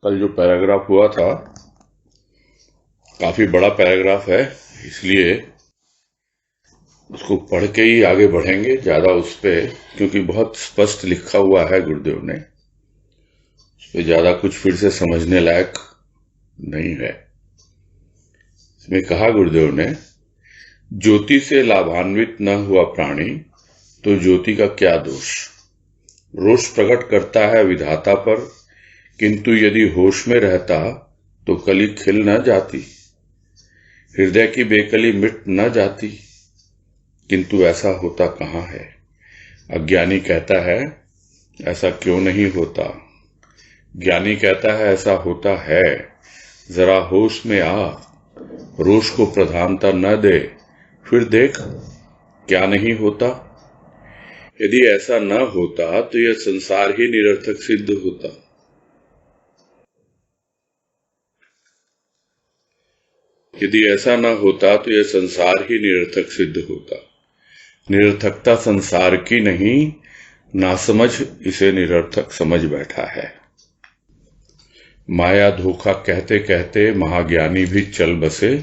कल जो पैराग्राफ हुआ था काफी बड़ा पैराग्राफ है, इसलिए उसको पढ़ के ही आगे बढ़ेंगे ज्यादा उस पे, क्योंकि बहुत स्पष्ट लिखा हुआ है गुरुदेव ने। उस पे ज्यादा कुछ फिर से समझने लायक नहीं है। इसमें कहा गुरुदेव ने, ज्योति से लाभान्वित न हुआ प्राणी तो ज्योति का क्या दोष। रोष प्रकट करता है विधाता पर, किंतु यदि होश में रहता तो कली खिल न जाती, हृदय की बेकली मिट न जाती। किंतु ऐसा होता कहाँ है। अज्ञानी कहता है ऐसा क्यों नहीं होता, ज्ञानी कहता है ऐसा होता है। जरा होश में आ, रोष को प्रधानता न दे, फिर देख क्या नहीं होता। यदि ऐसा न होता तो यह संसार ही निरर्थक सिद्ध होता। यदि ऐसा न होता तो यह संसार ही निरर्थक सिद्ध होता। निरर्थकता संसार की नहीं, नासमझ इसे निरर्थक समझ बैठा है। माया धोखा कहते कहते महाज्ञानी भी चल बसे,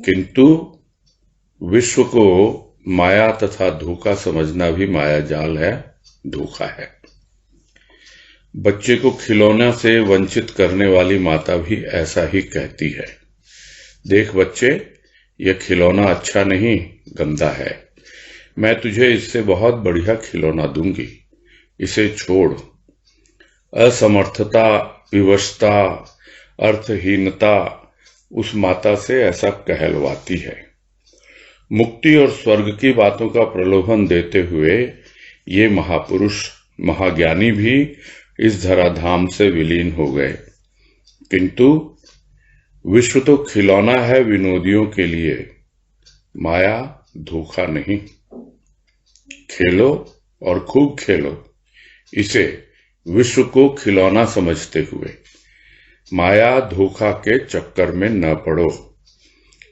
किंतु विश्व को माया तथा धोखा समझना भी माया जाल है, धोखा है। बच्चे को खिलौना से वंचित करने वाली माता भी ऐसा ही कहती है। देख बच्चे, यह खिलौना अच्छा नहीं, गंदा है। मैं तुझे इससे बहुत बढ़िया खिलौना दूंगी, इसे छोड़। असमर्थता, विवशता, अर्थहीनता उस माता से ऐसा कहलवाती है। मुक्ति और स्वर्ग की बातों का प्रलोभन देते हुए ये महापुरुष महाज्ञानी भी इस धराधाम से विलीन हो गए। किंतु विश्व तो खिलौना है विनोदियों के लिए, माया धोखा नहीं। खेलो और खूब खेलो, इसे विश्व को खिलौना समझते हुए। माया धोखा के चक्कर में न पड़ो।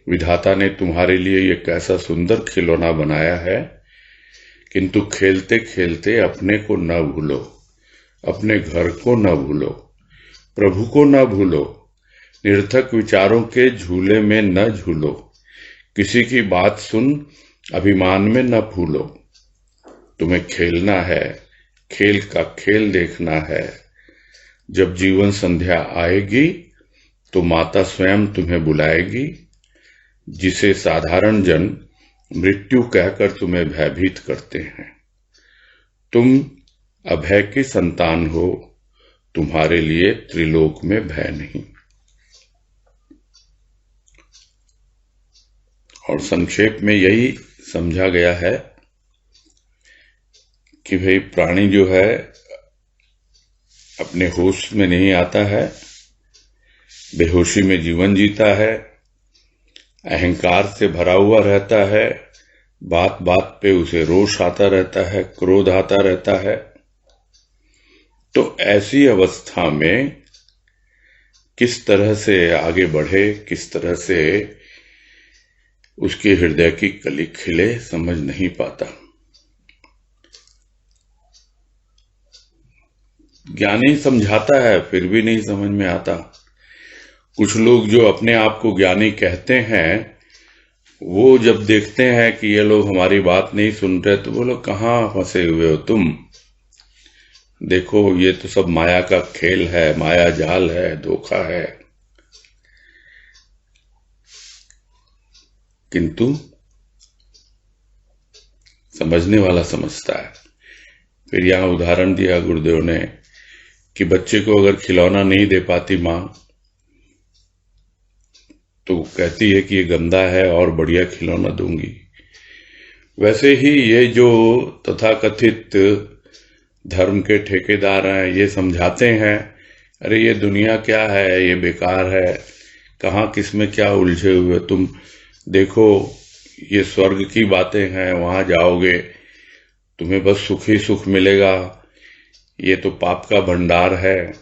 विधाता ने तुम्हारे लिए ये कैसा सुंदर खिलौना बनाया है, किंतु खेलते खेलते अपने को न भूलो, अपने घर को न भूलो, प्रभु को न भूलो। निरर्थक विचारों के झूले में न झूलो, किसी की बात सुन अभिमान में न फूलो। तुम्हें खेलना है, खेल का खेल देखना है। जब जीवन संध्या आएगी तो माता स्वयं तुम्हें बुलाएगी, जिसे साधारण जन मृत्यु कहकर तुम्हें भयभीत करते हैं। तुम अभय की संतान हो, तुम्हारे लिए त्रिलोक में भय नहीं। और संक्षेप में यही समझा गया है कि भाई प्राणी जो है अपने होश में नहीं आता है, बेहोशी में जीवन जीता है, अहंकार से भरा हुआ रहता है, बात बात पे उसे रोष आता रहता है, क्रोध आता रहता है। तो ऐसी अवस्था में किस तरह से आगे बढ़े, किस तरह से उसके हृदय की कली खिले, समझ नहीं पाता। ज्ञानी समझाता है फिर भी नहीं समझ में आता। कुछ लोग जो अपने आप को ज्ञानी कहते हैं, वो जब देखते हैं कि ये लोग हमारी बात नहीं सुन रहे तो बोलो कहाँ फंसे हुए हो तुम, देखो ये तो सब माया का खेल है, माया जाल है, धोखा है। किंतु समझने वाला समझता है। फिर यहां उदाहरण दिया गुरुदेव ने कि बच्चे को अगर खिलौना नहीं दे पाती मां, तो कहती है कि ये गंदा है और बढ़िया खिलौना दूंगी। वैसे ही ये जो तथाकथित धर्म के ठेकेदार हैं, ये समझाते हैं अरे ये दुनिया क्या है, ये बेकार है, कहाँ किस में क्या उलझे हुए तुम, देखो ये स्वर्ग की बातें हैं, वहां जाओगे तुम्हें बस सुख ही सुख मिलेगा, ये तो पाप का भंडार है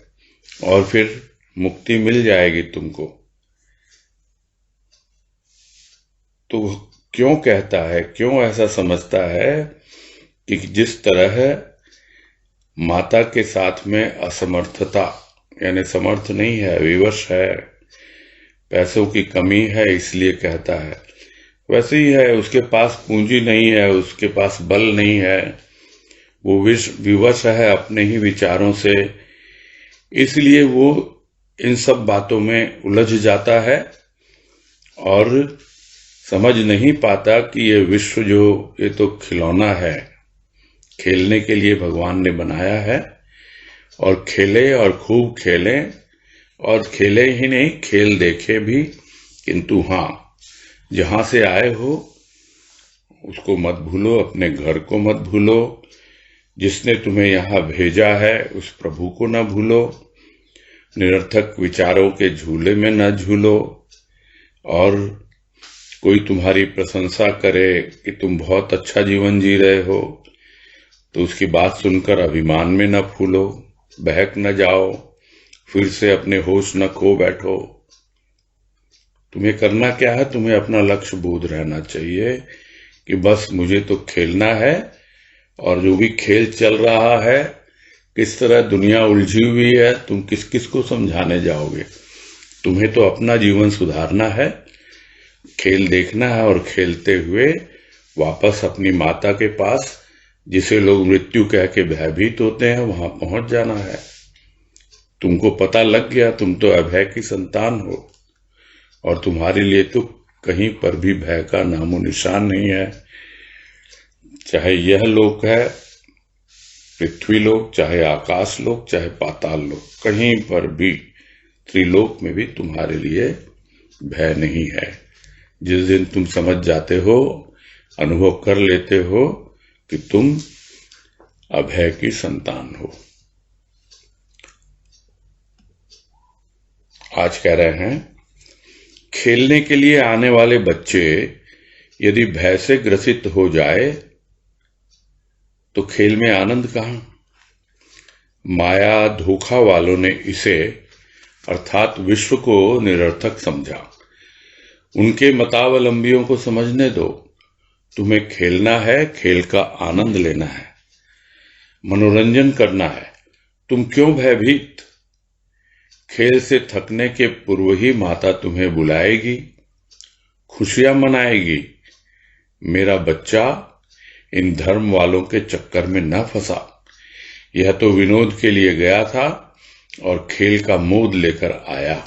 और फिर मुक्ति मिल जाएगी तुमको। तो क्यों कहता है, क्यों ऐसा समझता है कि जिस तरह माता के साथ में असमर्थता यानी समर्थ नहीं है, विवश है, पैसों की कमी है इसलिए कहता है। वैसे ही है, उसके पास पूंजी नहीं है, उसके पास बल नहीं है, वो विवश है अपने ही विचारों से, इसलिए वो इन सब बातों में उलझ जाता है और समझ नहीं पाता कि ये विश्व जो ये तो खिलौना है, खेलने के लिए भगवान ने बनाया है, और खेले और खूब खेले, और खेले ही नहीं, खेल देखे भी, किंतु हाँ, जहां से आए हो उसको मत भूलो, अपने घर को मत भूलो, जिसने तुम्हें यहां भेजा है उस प्रभु को न भूलो, निरर्थक विचारों के झूले में न झूलो, और कोई तुम्हारी प्रशंसा करे कि तुम बहुत अच्छा जीवन जी रहे हो तो उसकी बात सुनकर अभिमान में न फूलो, बहक न जाओ, फिर से अपने होश न खो बैठो। तुम्हें करना क्या है? तुम्हें अपना लक्ष्य बोध रहना चाहिए कि बस मुझे तो खेलना है, और जो भी खेल चल रहा है, किस तरह दुनिया उलझी हुई है, तुम किस किस को समझाने जाओगे? तुम्हें तो अपना जीवन सुधारना है, खेल देखना है, और खेलते हुए वापस अपनी माता के पास, जिसे लोग मृत्यु कह के भयभीत होते हैं, वहां पहुंच जाना है। तुमको पता लग गया तुम तो अभय की संतान हो, और तुम्हारे लिए तो कहीं पर भी भय का नामो निशान नहीं है। चाहे यह लोक है, पृथ्वी लोक, चाहे आकाश लोक, चाहे पाताल लोक, कहीं पर भी, त्रिलोक में भी तुम्हारे लिए भय नहीं है। जिस दिन तुम समझ जाते हो, अनुभव कर लेते हो कि तुम अभय की संतान हो। आज कह रहे हैं, खेलने के लिए आने वाले बच्चे यदि भय से ग्रसित हो जाए तो खेल में आनंद कहां? माया धोखा वालों ने इसे अर्थात विश्व को निरर्थक समझा। उनके मतावलंबियों को समझने दो, तुम्हें खेलना है, खेल का आनंद लेना है, मनोरंजन करना है, तुम क्यों भयभीत? खेल से थकने के पूर्व ही माता तुम्हें बुलाएगी, खुशियां मनाएगी। मेरा बच्चा इन धर्म वालों के चक्कर में न फंसा, यह तो विनोद के लिए गया था और खेल का मोद लेकर आया।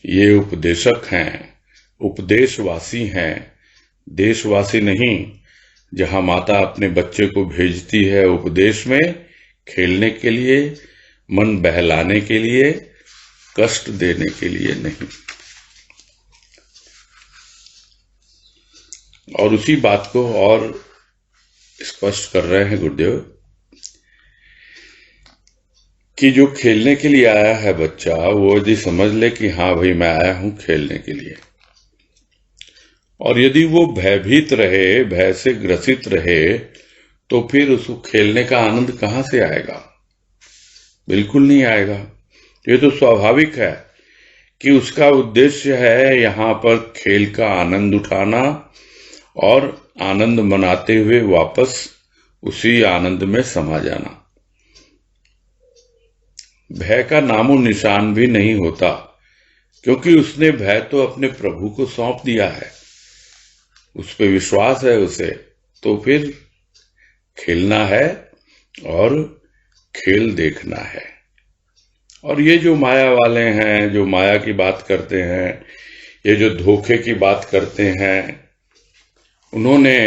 ये उपदेशक हैं, उपदेशवासी हैं, देशवासी नहीं। जहां माता अपने बच्चे को भेजती है उपदेश में, खेलने के लिए, मन बहलाने के लिए, कष्ट देने के लिए नहीं। और उसी बात को और स्पष्ट कर रहे हैं गुरुदेव कि जो खेलने के लिए आया है बच्चा, वो यदि समझ ले कि हाँ भाई मैं आया हूं खेलने के लिए, और यदि वो भयभीत रहे, भय से ग्रसित रहे, तो फिर उसको खेलने का आनंद कहां से आएगा? बिल्कुल नहीं आएगा। ये तो स्वाभाविक है कि उसका उद्देश्य है यहां पर खेल का आनंद उठाना और आनंद मनाते हुए वापस उसी आनंद में समा जाना। भय का नामो निशान भी नहीं होता, क्योंकि उसने भय तो अपने प्रभु को सौंप दिया है, उस पर विश्वास है उसे। तो फिर खेलना है और खेल देखना है। और ये जो माया वाले हैं, जो माया की बात करते हैं, ये जो धोखे की बात करते हैं, उन्होंने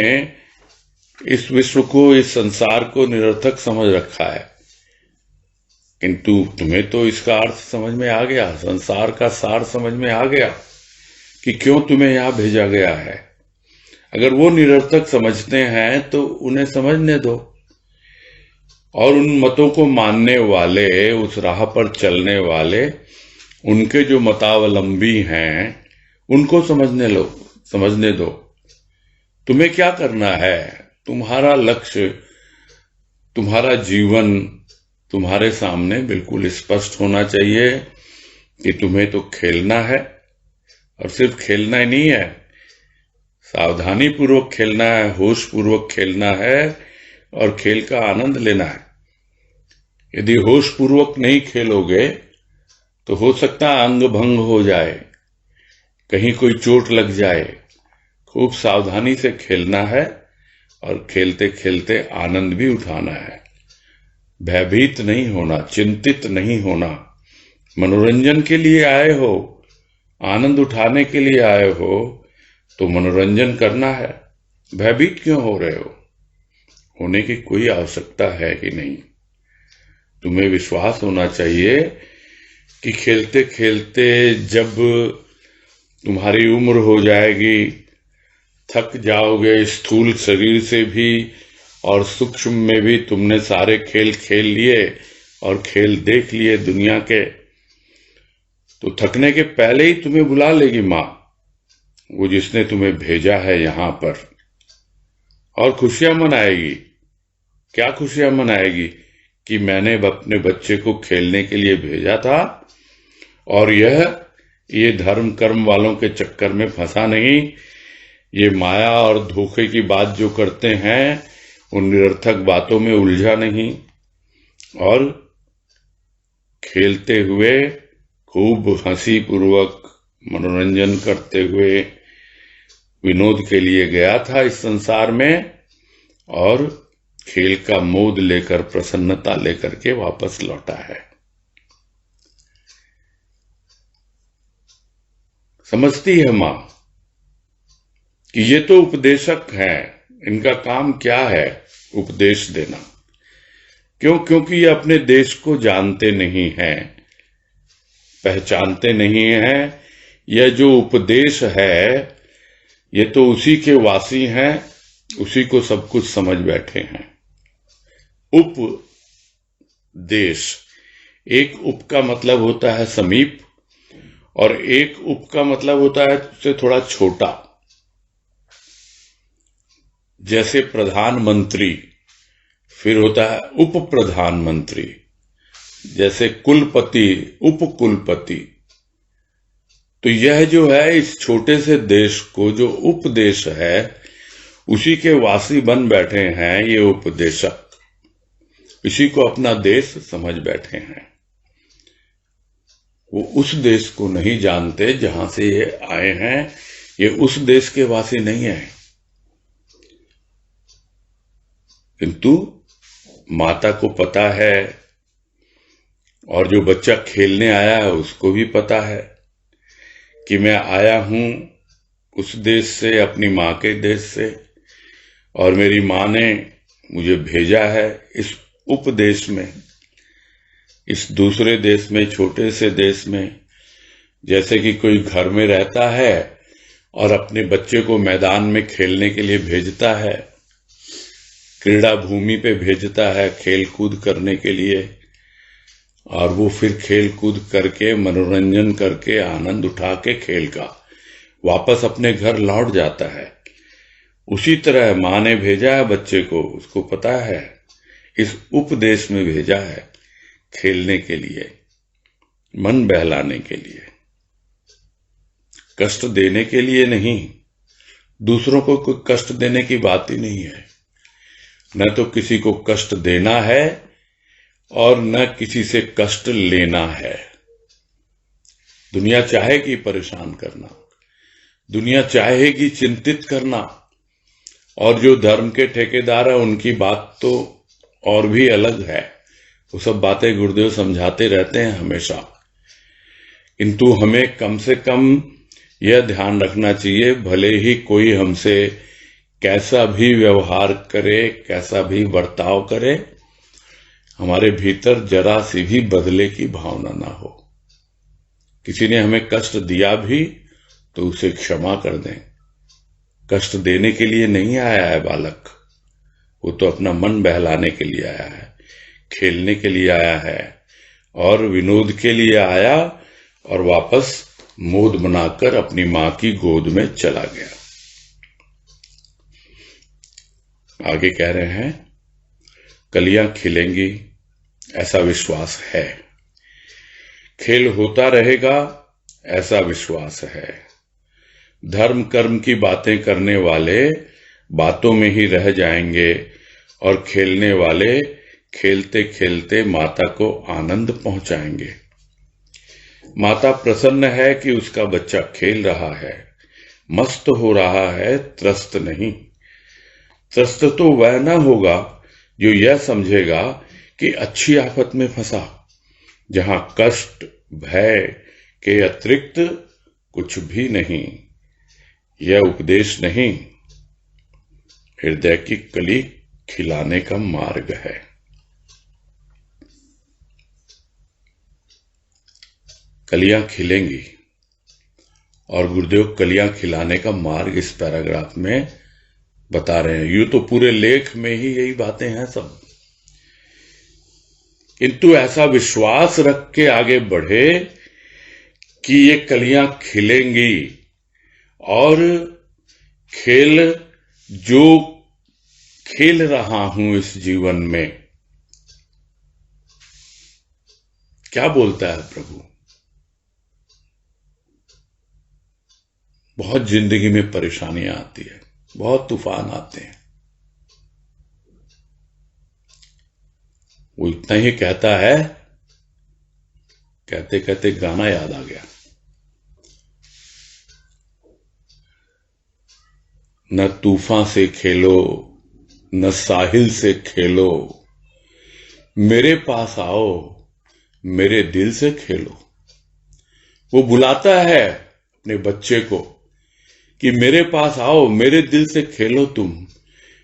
इस विश्व को, इस संसार को निरर्थक समझ रखा है। किंतु तुम्हें तो इसका अर्थ समझ में आ गया, संसार का सार समझ में आ गया कि क्यों तुम्हें यहां भेजा गया है। अगर वो निरर्थक समझते हैं तो उन्हें समझने दो, और उन मतों को मानने वाले, उस राह पर चलने वाले, उनके जो मतावलंबी हैं उनको समझने दो। तुम्हें क्या करना है? तुम्हारा लक्ष्य, तुम्हारा जीवन तुम्हारे सामने बिल्कुल स्पष्ट होना चाहिए कि तुम्हें तो खेलना है, और सिर्फ खेलना ही नहीं है, सावधानी पूर्वक खेलना है, होश पूर्वक खेलना है, और खेल का आनंद लेना है। यदि होश पूर्वक नहीं खेलोगे तो हो सकता है अंग भंग हो जाए, कहीं कोई चोट लग जाए। खूब सावधानी से खेलना है और खेलते खेलते आनंद भी उठाना है। भयभीत नहीं होना, चिंतित नहीं होना। मनोरंजन के लिए आए हो, आनंद उठाने के लिए आए हो, तो मनोरंजन करना है। भयभीत क्यों हो रहे हो? होने की कोई आवश्यकता है ही नहीं। तुम्हें विश्वास होना चाहिए कि खेलते खेलते जब तुम्हारी उम्र हो जाएगी, थक जाओगे स्थूल शरीर से भी और सूक्ष्म में भी, तुमने सारे खेल खेल लिए और खेल देख लिए दुनिया के, तो थकने के पहले ही तुम्हें बुला लेगी माँ, वो जिसने तुम्हें भेजा है यहां पर, और खुशियां मनाएगी। क्या खुशियां मनाएगी? कि मैंने अपने बच्चे को खेलने के लिए भेजा था और ये धर्म कर्म वालों के चक्कर में फंसा नहीं, ये माया और धोखे की बात जो करते हैं उन निरर्थक बातों में उलझा नहीं, और खेलते हुए खूब हंसी पूर्वक मनोरंजन करते हुए विनोद के लिए गया था इस संसार में, और खेल का मोद लेकर, प्रसन्नता लेकर के वापस लौटा है। समझती है मां कि ये तो उपदेशक हैं, इनका काम क्या है? उपदेश देना। क्यों? क्योंकि ये अपने देश को जानते नहीं हैं, पहचानते नहीं हैं। यह जो उपदेश है ये तो उसी के वासी हैं, उसी को सब कुछ समझ बैठे हैं। उपदेश, एक उप का मतलब होता है समीप, और एक उप का मतलब होता है उससे थोड़ा छोटा। जैसे प्रधानमंत्री, फिर होता है उप प्रधानमंत्री, जैसे कुलपति, उप कुलपति। तो यह जो है इस छोटे से देश को जो उपदेश है उसी के वासी बन बैठे हैं ये उपदेशक, इसी को अपना देश समझ बैठे हैं। वो उस देश को नहीं जानते जहां से ये आए हैं, ये उस देश के वासी नहीं है। किंतु माता को पता है, और जो बच्चा खेलने आया है उसको भी पता है कि मैं आया हूं उस देश से, अपनी मां के देश से, और मेरी मां ने मुझे भेजा है इस उपदेश में, इस दूसरे देश में, छोटे से देश में। जैसे कि कोई घर में रहता है और अपने बच्चे को मैदान में खेलने के लिए भेजता है, क्रीड़ा भूमि पे भेजता है खेल कूद करने के लिए, और वो फिर खेल कूद करके, मनोरंजन करके, आनंद उठा के खेल का वापस अपने घर लौट जाता है। उसी तरह मां ने भेजा है बच्चे को, उसको पता है इस उपदेश में भेजा है खेलने के लिए, मन बहलाने के लिए, कष्ट देने के लिए नहीं। दूसरों को कोई कष्ट देने की बात ही नहीं है, न तो किसी को कष्ट देना है और न किसी से कष्ट लेना है। दुनिया चाहेगी परेशान करना, दुनिया चाहेगी चिंतित करना, और जो धर्म के ठेकेदार है उनकी बात तो और भी अलग है। वो सब बातें गुरुदेव समझाते रहते हैं हमेशा, किंतु हमें कम से कम यह ध्यान रखना चाहिए, भले ही कोई हमसे कैसा भी व्यवहार करे, कैसा भी बर्ताव करे, हमारे भीतर जरा सी भी बदले की भावना ना हो। किसी ने हमें कष्ट दिया भी तो उसे क्षमा कर दें। कष्ट देने के लिए नहीं आया है बालक, वो तो अपना मन बहलाने के लिए आया है, खेलने के लिए आया है, और विनोद के लिए आया, और वापस मोद बनाकर अपनी मां की गोद में चला गया। आगे कह रहे हैं, कलियां खिलेंगी ऐसा विश्वास है, खेल होता रहेगा ऐसा विश्वास है। धर्म कर्म की बातें करने वाले बातों में ही रह जाएंगे और खेलने वाले खेलते खेलते माता को आनंद पहुंचाएंगे। माता प्रसन्न है कि उसका बच्चा खेल रहा है, मस्त हो रहा है, त्रस्त नहीं। त्रस्त तो वह न होगा जो यह समझेगा कि अच्छी आफत में फंसा, जहां कष्ट भय के अतिरिक्त कुछ भी नहीं। यह उपदेश नहीं, हृदय की कली खिलाने का मार्ग है। कलियां खिलेंगी और गुरुदेव कलियां खिलाने का मार्ग इस पैराग्राफ में बता रहे हैं। यूं तो पूरे लेख में ही यही बातें हैं सब, किंतु ऐसा विश्वास रख के आगे बढ़े कि ये कलियां खिलेंगी और खेल जो खेल रहा हूं इस जीवन में, क्या बोलता है प्रभु। बहुत जिंदगी में परेशानियां आती है, बहुत तूफान आते हैं। वो इतना ही कहता है, कहते कहते गाना याद आ गया। न तूफान से खेलो, न साहिल से खेलो, मेरे पास आओ, मेरे दिल से खेलो। वो बुलाता है अपने बच्चे को कि मेरे पास आओ, मेरे दिल से खेलो। तुम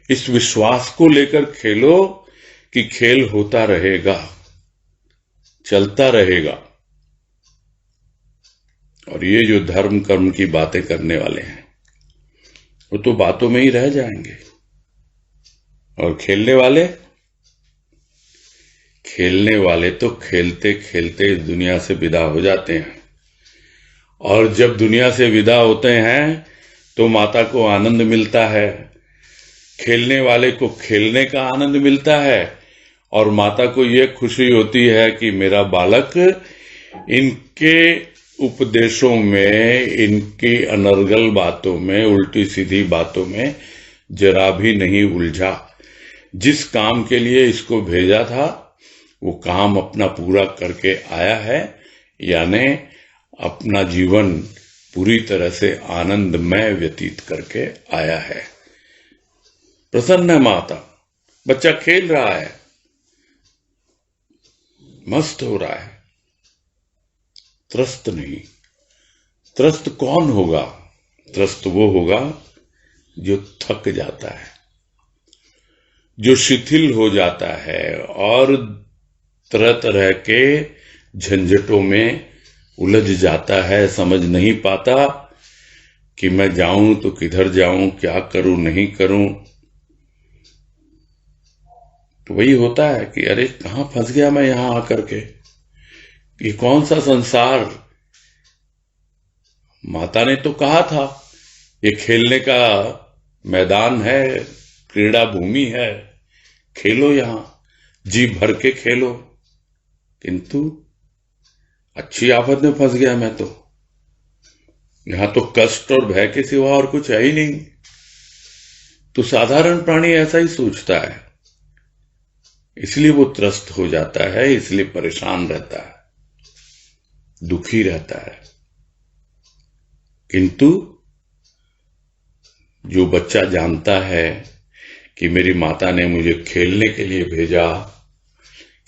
इस विश्वास को लेकर खेलो कि खेल होता रहेगा, चलता रहेगा। और ये जो धर्म कर्म की बातें करने वाले हैं वो तो बातों में ही रह जाएंगे, और खेलने वाले तो खेलते खेलते इस दुनिया से विदा हो जाते हैं। और जब दुनिया से विदा होते हैं तो माता को आनंद मिलता है, खेलने वाले को खेलने का आनंद मिलता है, और माता को यह खुशी होती है कि मेरा बालक इनके उपदेशों में, इनकी अनर्गल बातों में, उल्टी सीधी बातों में जरा भी नहीं उलझा। जिस काम के लिए इसको भेजा था वो काम अपना पूरा करके आया है, यानी अपना जीवन पूरी तरह से आनंदमय व्यतीत करके आया है। प्रसन्न है माता, बच्चा खेल रहा है, मस्त हो रहा है, त्रस्त नहीं। त्रस्त कौन होगा? त्रस्त वो होगा जो थक जाता है, जो शिथिल हो जाता है और तरह तरह के झंझटों में उलझ जाता है, समझ नहीं पाता कि मैं जाऊं तो किधर जाऊं, क्या करूं नहीं करूं। तो वही होता है कि अरे कहां फंस गया मैं यहां आकर के, ये कौन सा संसार। माता ने तो कहा था ये खेलने का मैदान है, क्रीड़ा भूमि है, खेलो यहां, जी भर के खेलो। किंतु अच्छी आफत में फंस गया मैं तो, यहां तो कष्ट और भय के सिवा और कुछ है ही नहीं। तो साधारण प्राणी ऐसा ही सोचता है, इसलिए वो त्रस्त हो जाता है, इसलिए परेशान रहता है, दुखी रहता है। किंतु जो बच्चा जानता है कि मेरी माता ने मुझे खेलने के लिए भेजा,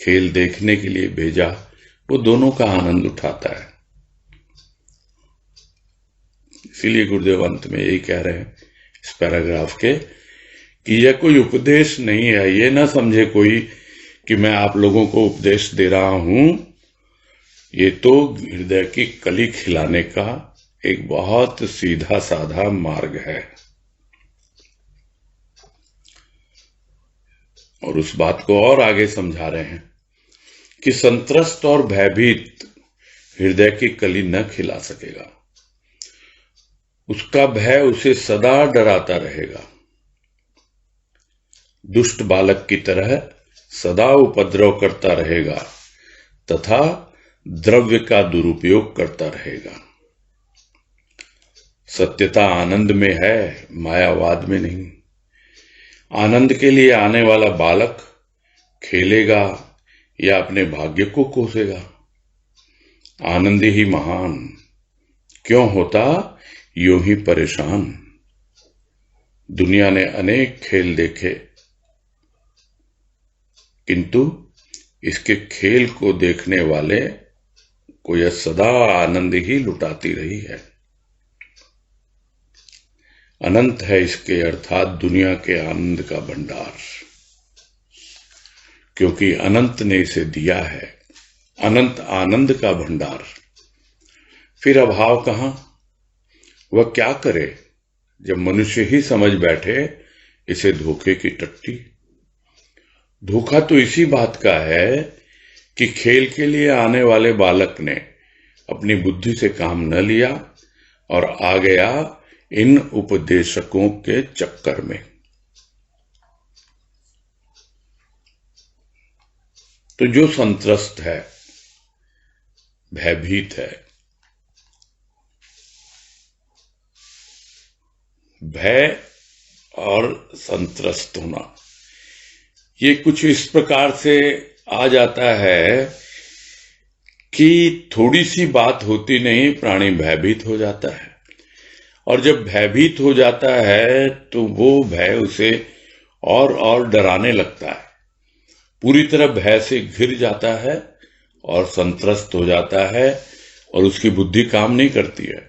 खेल देखने के लिए भेजा, वो दोनों का आनंद उठाता है। इसीलिए गुरुदेव अंत में यही कह रहे हैं इस पैराग्राफ के कि यह कोई उपदेश नहीं है। ये ना समझे कोई कि मैं आप लोगों को उपदेश दे रहा हूं, ये तो हृदय की कली खिलाने का एक बहुत सीधा साधा मार्ग है। और उस बात को और आगे समझा रहे हैं कि संत्रस्त और भयभीत हृदय की कली न खिला सकेगा, उसका भय उसे सदा डराता रहेगा। दुष्ट बालक की तरह सदा उपद्रव करता रहेगा तथा द्रव्य का दुरुपयोग करता रहेगा। सत्यता आनंद में है, मायावाद में नहीं। आनंद के लिए आने वाला बालक खेलेगा या अपने भाग्य को कोसेगा? आनंद ही महान, क्यों होता यूं ही परेशान। दुनिया ने अनेक खेल देखे, किंतु इसके खेल को देखने वाले को यह सदा आनंद ही लुटाती रही है। अनंत है इसके अर्थात दुनिया के आनंद का भंडार, क्योंकि अनंत ने इसे दिया है, अनंत आनंद का भंडार। फिर अभाव कहां? वह क्या करे जब मनुष्य ही समझ बैठे इसे धोखे की टट्टी। धोखा तो इसी बात का है कि खेल के लिए आने वाले बालक ने अपनी बुद्धि से काम न लिया और आ गया इन उपदेशकों के चक्कर में। तो जो संत्रस्त है, भयभीत है, भय और संत्रस्त होना, ये कुछ इस प्रकार से आ जाता है कि थोड़ी सी बात होती नहीं प्राणी भयभीत हो जाता है, और जब भयभीत हो जाता है तो वो भय उसे और डराने लगता है, पूरी तरह भय से घिर जाता है और संत्रस्त हो जाता है और उसकी बुद्धि काम नहीं करती है।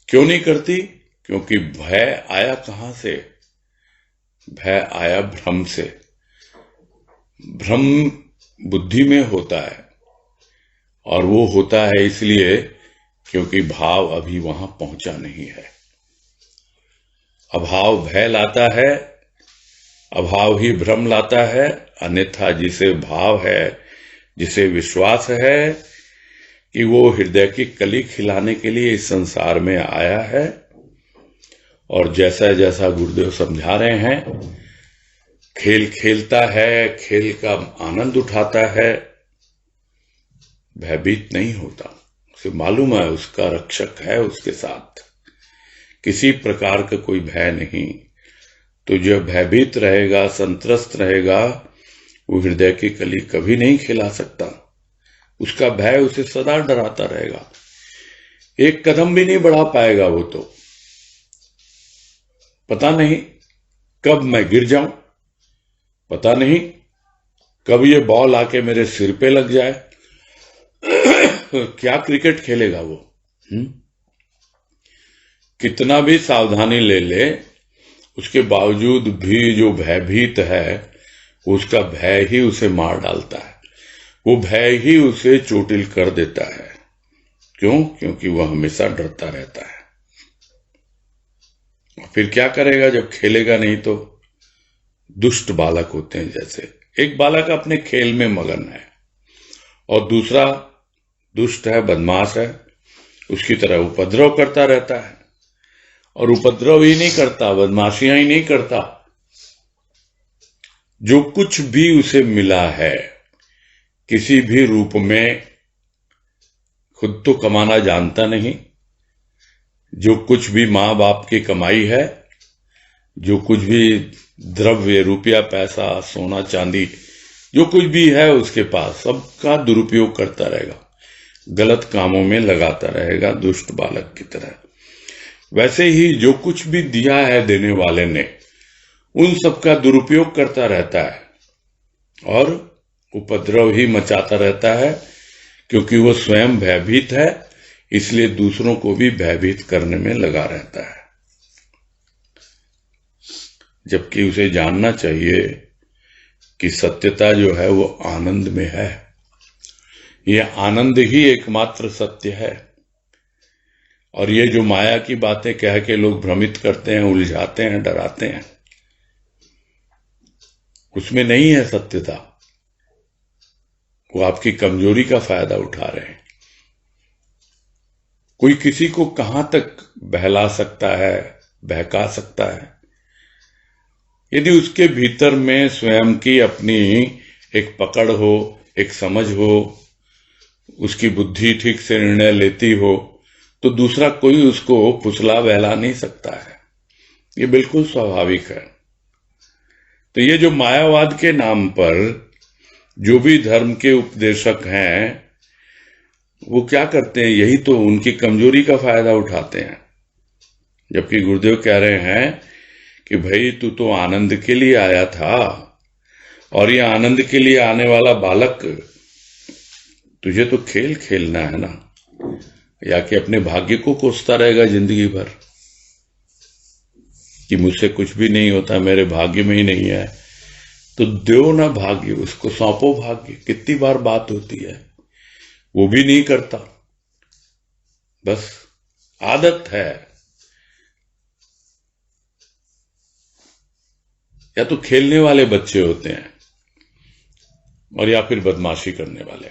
क्यों नहीं करती? क्योंकि भय आया कहां से? भय आया भ्रम से। भ्रम बुद्धि में होता है, और वो होता है इसलिए क्योंकि भाव अभी वहां पहुंचा नहीं है। अभाव भय लाता है, अभाव ही भ्रम लाता है। अन्यथा जिसे भाव है, जिसे विश्वास है कि वो हृदय की कली खिलाने के लिए इस संसार में आया है, और जैसा जैसा गुरुदेव समझा रहे हैं, खेल खेलता है, खेल का आनंद उठाता है, भयभीत नहीं होता। उसे मालूम है उसका रक्षक है उसके साथ, किसी प्रकार का कोई भय नहीं। तो जो भयभीत रहेगा, संत्रस्त रहेगा, वो हृदय की कली कभी नहीं खिला सकता। उसका भय उसे सदा डराता रहेगा, एक कदम भी नहीं बढ़ा पाएगा। वो तो पता नहीं कब मैं गिर जाऊं, पता नहीं कब ये बॉल आके मेरे सिर पे लग जाए। क्या क्रिकेट खेलेगा वो? कितना भी सावधानी ले ले, उसके बावजूद भी जो भयभीत है, उसका भय ही उसे मार डालता है, वो भय ही उसे चोटिल कर देता है। क्यों? क्योंकि वह हमेशा डरता रहता है। फिर क्या करेगा जब खेलेगा नहीं? तो दुष्ट बालक होते हैं। जैसे एक बालक अपने खेल में मगन है और दूसरा दुष्ट है, बदमाश है, उसकी तरह उपद्रव करता रहता है। और उपद्रव ही नहीं करता, बदमाशियां ही नहीं करता, जो कुछ भी उसे मिला है किसी भी रूप में, खुद तो कमाना जानता नहीं। जो कुछ भी माँ बाप की कमाई है, जो कुछ भी द्रव्य, रुपया, पैसा, सोना, चांदी, जो कुछ भी है उसके पास, सबका दुरुपयोग करता रहेगा, गलत कामों में लगाता रहेगा, दुष्ट बालक की तरह। वैसे ही जो कुछ भी दिया है देने वाले ने, उन सबका दुरुपयोग करता रहता है और उपद्रव ही मचाता रहता है, क्योंकि वो स्वयं भयभीत है, इसलिए दूसरों को भी भयभीत करने में लगा रहता है। जबकि उसे जानना चाहिए कि सत्यता जो है वो आनंद में है। यह आनंद ही एकमात्र सत्य है। और ये जो माया की बातें कह के लोग भ्रमित करते हैं, उलझाते हैं, डराते हैं, उसमें नहीं है सत्यता। वो आपकी कमजोरी का फायदा उठा रहे हैं। कोई किसी को कहां तक बहला सकता है, बहका सकता है? यदि उसके भीतर में स्वयं की अपनी एक पकड़ हो, एक समझ हो, उसकी बुद्धि ठीक से निर्णय लेती हो, तो दूसरा कोई उसको फुसला बहला नहीं सकता है। ये बिल्कुल स्वाभाविक है। तो ये जो मायावाद के नाम पर जो भी धर्म के उपदेशक हैं वो क्या करते हैं, यही तो उनकी कमजोरी का फायदा उठाते हैं। जबकि गुरुदेव कह रहे हैं कि भाई तू तो आनंद के लिए आया था, और ये आनंद के लिए आने वाला बालक, तुझे तो खेल खेलना है ना, या कि अपने भाग्य को कोसता रहेगा जिंदगी भर कि मुझसे कुछ भी नहीं होता, मेरे भाग्य में ही नहीं है। तो दो ना भाग्य, उसको सौंपो भाग्य। कितनी बार बात होती है, वो भी नहीं करता, बस आदत है। या तो खेलने वाले बच्चे होते हैं और या फिर बदमाशी करने वाले।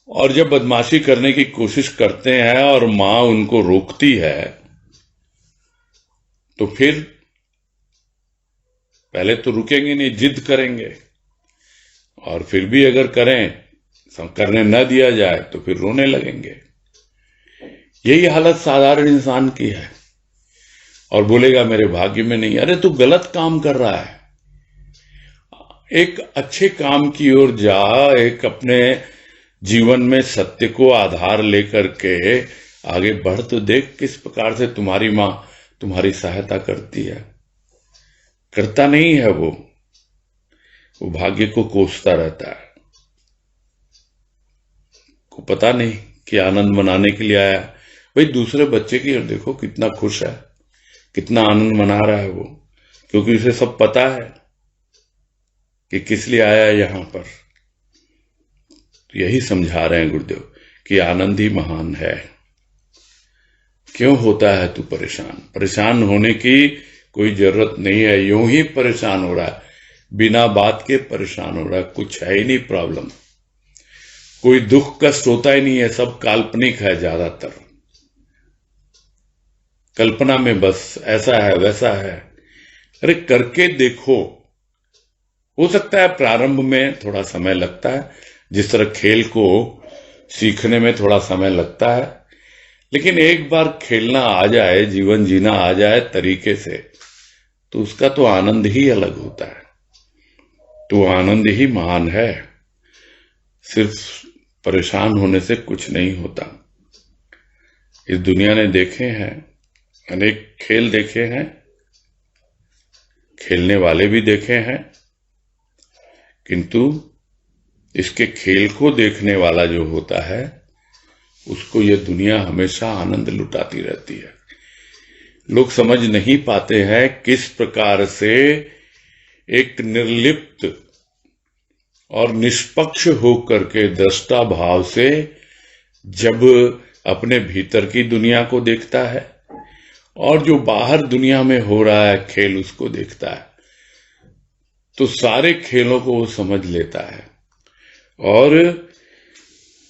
और जब बदमाशी करने की कोशिश करते हैं और मां उनको रोकती है तो फिर पहले तो रुकेंगे नहीं, जिद करेंगे, और फिर भी अगर करने न दिया जाए तो फिर रोने लगेंगे। यही हालत साधारण इंसान की है। और बोलेगा मेरे भाग्य में नहीं। अरे तू गलत काम कर रहा है, एक अच्छे काम की ओर जा, एक अपने जीवन में सत्य को आधार लेकर के आगे बढ़ तो देख किस प्रकार से तुम्हारी मां तुम्हारी सहायता करती है। करता नहीं है वो भाग्य को कोसता रहता है। को पता नहीं कि आनंद मनाने के लिए आया। भाई दूसरे बच्चे की ओर देखो, कितना खुश है, कितना आनंद मना रहा है वो, क्योंकि उसे सब पता है कि किस लिए आया है यहां पर। तो यही समझा रहे हैं गुरुदेव कि आनंद ही महान है। क्यों होता है तू परेशान? परेशान होने की कोई जरूरत नहीं है। यूं ही परेशान हो रहा है, बिना बात के परेशान हो रहा है, कुछ है ही नहीं प्रॉब्लम। कोई दुख कष्ट होता ही नहीं है, सब काल्पनिक है, ज्यादातर कल्पना में, बस ऐसा है वैसा है। अरे करके देखो। हो सकता है प्रारंभ में थोड़ा समय लगता है, जिस तरह खेल को सीखने में थोड़ा समय लगता है, लेकिन एक बार खेलना आ जाए, जीवन जीना आ जाए तरीके से, तो उसका तो आनंद ही अलग होता है। तो आनंद ही महान है। सिर्फ परेशान होने से कुछ नहीं होता। इस दुनिया ने देखे हैं, अनेक खेल देखे हैं, खेलने वाले भी देखे हैं, किंतु इसके खेल को देखने वाला जो होता है उसको ये दुनिया हमेशा आनंद लुटाती रहती है। लोग समझ नहीं पाते हैं किस प्रकार से एक निर्लिप्त और निष्पक्ष होकर के दृष्टा भाव से जब अपने भीतर की दुनिया को देखता है और जो बाहर दुनिया में हो रहा है खेल उसको देखता है, तो सारे खेलों को वो समझ लेता है और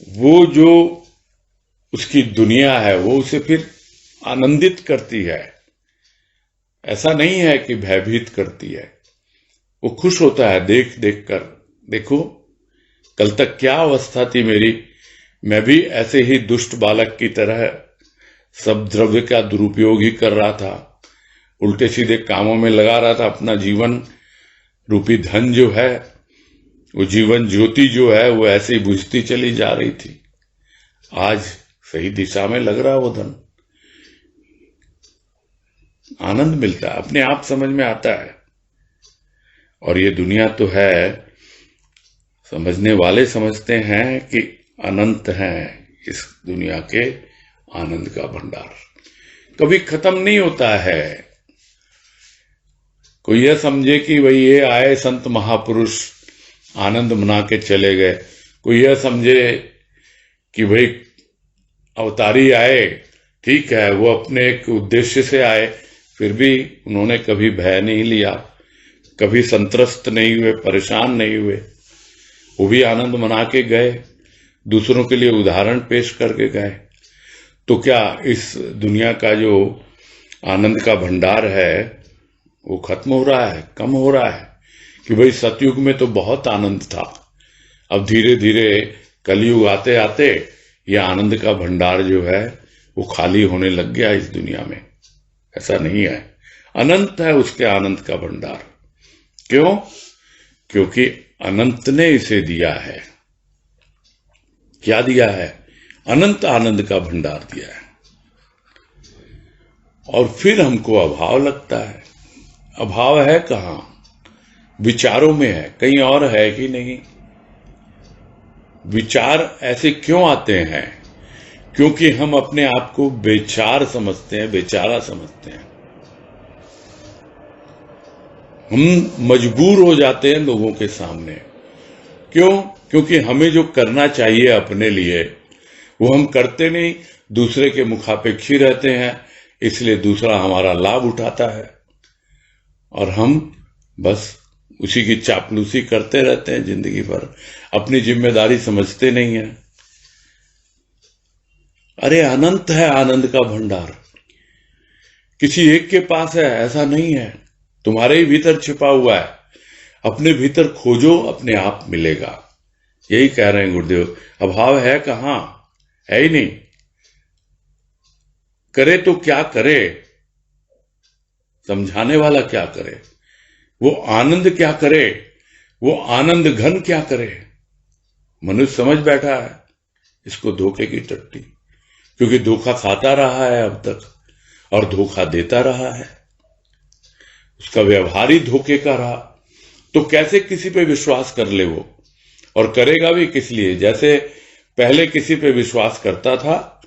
वो जो उसकी दुनिया है वो उसे फिर आनंदित करती है। ऐसा नहीं है कि भयभीत करती है, वो खुश होता है देख देख कर। देखो कल तक क्या अवस्था थी मेरी, मैं भी ऐसे ही दुष्ट बालक की तरह सब द्रव्य का दुरुपयोग ही कर रहा था, उल्टे सीधे कामों में लगा रहा था। अपना जीवन रूपी धन जो है, वो जीवन ज्योति जो है, वो ऐसे ही बुझती चली जा रही थी। आज सही दिशा में लग रहा है वो धन, आनंद मिलता है, अपने आप समझ में आता है। और ये दुनिया तो है, समझने वाले समझते हैं कि अनंत है इस दुनिया के आनंद का भंडार, कभी खत्म नहीं होता है। कोई यह समझे कि भाई ये आए संत महापुरुष आनंद मना के चले गए, कोई यह समझे कि भाई अवतारी आए, ठीक है वो अपने एक उद्देश्य से आए, फिर भी उन्होंने कभी भय नहीं लिया, कभी संत्रस्त नहीं हुए, परेशान नहीं हुए, वो भी आनंद मना के गए, दूसरों के लिए उदाहरण पेश करके गए। तो क्या इस दुनिया का जो आनंद का भंडार है वो खत्म हो रहा है, कम हो रहा है? कि भाई सतयुग में तो बहुत आनंद था, अब धीरे धीरे कलयुग आते आते ये आनंद का भंडार जो है वो खाली होने लग गया इस दुनिया में? ऐसा नहीं है। अनंत है उसके आनंद का भंडार। क्यों? क्योंकि अनंत ने इसे दिया है। क्या दिया है? अनंत आनंद का भंडार दिया है। और फिर हमको अभाव लगता है। अभाव है कहां? विचारों में है, कहीं और है कि नहीं। विचार ऐसे क्यों आते हैं? क्योंकि हम अपने आप को बेचार समझते हैं, बेचारा समझते हैं। हम मजबूर हो जाते हैं लोगों के सामने। क्यों? क्योंकि हमें जो करना चाहिए अपने लिए वो हम करते नहीं, दूसरे के मुखापेक्षी रहते हैं, इसलिए दूसरा हमारा लाभ उठाता है और हम बस उसी की चापलूसी करते रहते हैं जिंदगी भर, अपनी जिम्मेदारी समझते नहीं है। अरे अनंत है आनंद का भंडार, किसी एक के पास है ऐसा नहीं है, तुम्हारे ही भीतर छिपा हुआ है। अपने भीतर खोजो, अपने आप मिलेगा। यही कह रहे हैं गुरुदेव। अभाव है कहां? है ही नहीं। करे तो क्या करे, समझाने वाला क्या करे, वो आनंद क्या करे, वो आनंद घन क्या करे। मनुष्य समझ बैठा है इसको धोखे की टट्टी, क्योंकि धोखा खाता रहा है अब तक और धोखा देता रहा है। उसका व्यवहार ही धोखे का रहा, तो कैसे किसी पे विश्वास कर ले वो, और करेगा भी किस लिए। जैसे पहले किसी पे विश्वास करता था,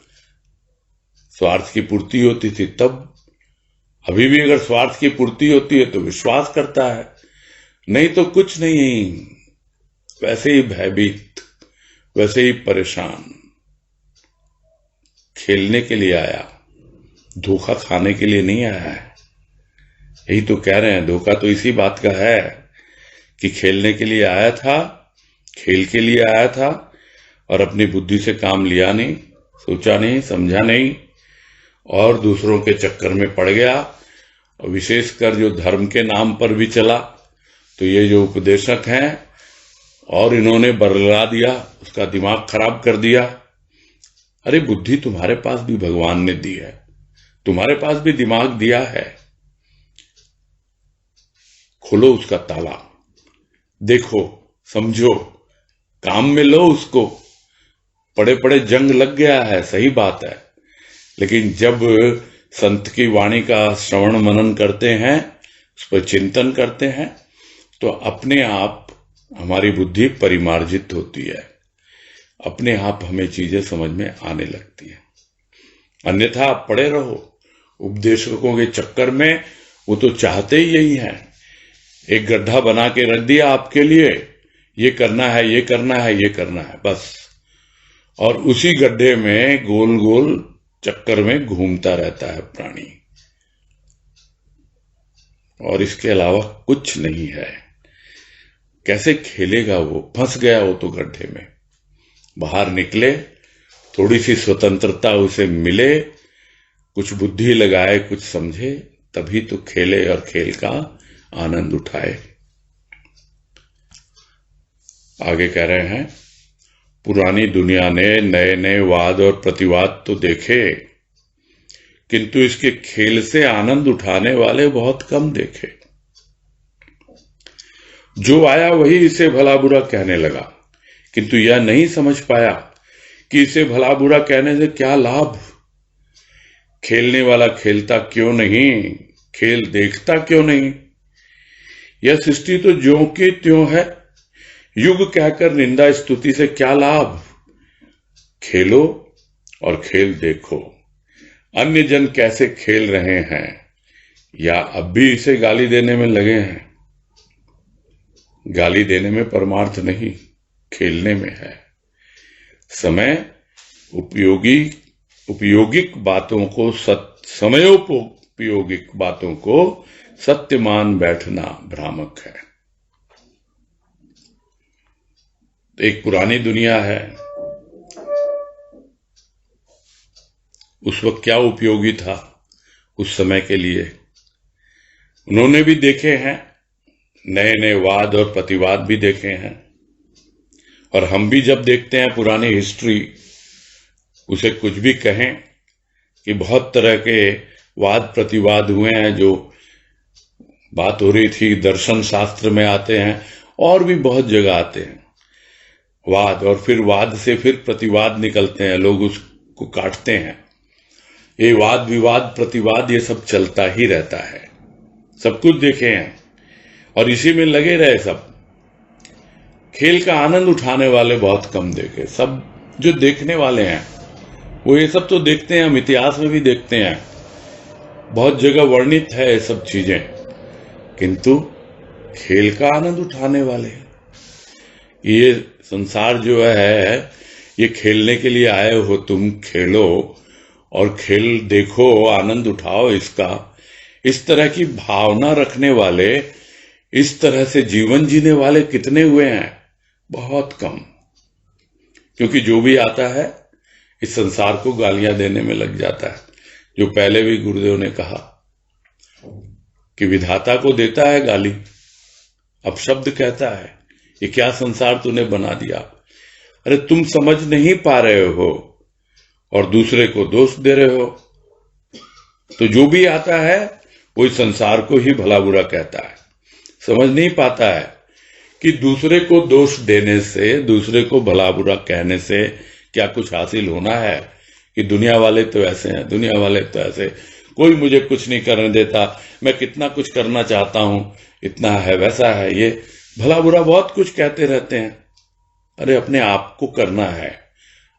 स्वार्थ की पूर्ति होती थी तब, अभी भी अगर स्वार्थ की पूर्ति होती है तो विश्वास करता है, नहीं तो कुछ नहीं, वैसे ही भयभीत, वैसे ही परेशान। खेलने के लिए आया, धोखा खाने के लिए नहीं आया है। यही तो कह रहे हैं, धोखा तो इसी बात का है कि खेलने के लिए आया था, खेल के लिए आया था और अपनी बुद्धि से काम लिया नहीं, सोचा नहीं, समझा नहीं और दूसरों के चक्कर में पड़ गया। और विशेषकर जो धर्म के नाम पर भी चला, तो ये जो उपदेशक हैं और इन्होंने बरला दिया, उसका दिमाग खराब कर दिया। अरे बुद्धि तुम्हारे पास भी भगवान ने दी है, तुम्हारे पास भी दिमाग दिया है, खोलो उसका ताला, देखो, समझो, काम में लो उसको। पड़े पड़े जंग लग गया है, सही बात है, लेकिन जब संत की वाणी का श्रवण मनन करते हैं, उस पर चिंतन करते हैं, तो अपने आप हमारी बुद्धि परिमार्जित होती है, अपने आप हमें चीजें समझ में आने लगती है। अन्यथा आप पड़े रहो उपदेशकों के चक्कर में, वो तो चाहते ही यही है, एक गड्ढा बना के रख दिया आपके लिए, ये करना है, ये करना है, ये करना है, बस। और उसी गड्ढे में गोल गोल चक्कर में घूमता रहता है प्राणी, और इसके अलावा कुछ नहीं है। कैसे खेलेगा वो? फंस गया वो तो गड्ढे में। बाहर निकले, थोड़ी सी स्वतंत्रता उसे मिले, कुछ बुद्धि लगाए, कुछ समझे, तभी तो खेले और खेल का आनंद उठाए। आगे कह रहे हैं, पुरानी दुनिया ने नए नए वाद और प्रतिवाद तो देखे, किंतु इसके खेल से आनंद उठाने वाले बहुत कम देखे। जो आया वही इसे भला बुरा कहने लगा, किंतु यह नहीं समझ पाया कि इसे भला बुरा कहने से क्या लाभ। खेलने वाला खेलता क्यों नहीं, खेल देखता क्यों नहीं। यह सृष्टि तो ज्यों की त्यों है, युग कहकर निंदा स्तुति से क्या लाभ। खेलो और खेल देखो, अन्य जन कैसे खेल रहे हैं, या अब भी इसे गाली देने में लगे हैं। गाली देने में परमार्थ नहीं, खेलने में है। समय उपयोगिक बातों को समयोपयोगिक बातों को सत्य मान बैठना भ्रामक है। तो एक पुरानी दुनिया है, उस वक्त क्या उपयोगी था उस समय के लिए, उन्होंने भी देखे हैं, नए नए वाद और प्रतिवाद भी देखे हैं। और हम भी जब देखते हैं पुरानी हिस्ट्री, उसे कुछ भी कहें कि बहुत तरह के वाद प्रतिवाद हुए हैं जो बात हो रही थी, दर्शन शास्त्र में आते हैं और भी बहुत जगह आते हैं वाद, और फिर वाद से फिर प्रतिवाद निकलते हैं, लोग उसको काटते हैं। ये वाद विवाद प्रतिवाद ये सब चलता ही रहता है, सब कुछ देखे हैं और इसी में लगे रहे सब। खेल का आनंद उठाने वाले बहुत कम देखे, सब जो देखने वाले हैं वो ये सब तो देखते हैं, हम इतिहास में भी देखते हैं, बहुत जगह वर्णित है ये सब चीजें, किंतु खेल का आनंद उठाने वाले, ये संसार जो है ये खेलने के लिए आए हो तुम, खेलो और खेल देखो, आनंद उठाओ इसका, इस तरह की भावना रखने वाले, इस तरह से जीवन जीने वाले कितने हुए हैं? बहुत कम। क्योंकि जो भी आता है इस संसार को गालियां देने में लग जाता है। जो पहले भी गुरुदेव ने कहा कि विधाता को देता है गाली, अब शब्द कहता है ये क्या संसार तूने बना दिया। अरे तुम समझ नहीं पा रहे हो और दूसरे को दोष दे रहे हो। तो जो भी आता है वो इस संसार को ही भला बुरा कहता है, समझ नहीं पाता है कि दूसरे को दोष देने से, दूसरे को भला बुरा कहने से क्या कुछ हासिल होना है? कि दुनिया वाले तो ऐसे हैं, दुनिया वाले तो ऐसे, कोई मुझे कुछ नहीं करने देता, मैं कितना कुछ करना चाहता हूं, इतना है वैसा है, ये भला बुरा बहुत कुछ कहते रहते हैं। अरे अपने आप को करना है,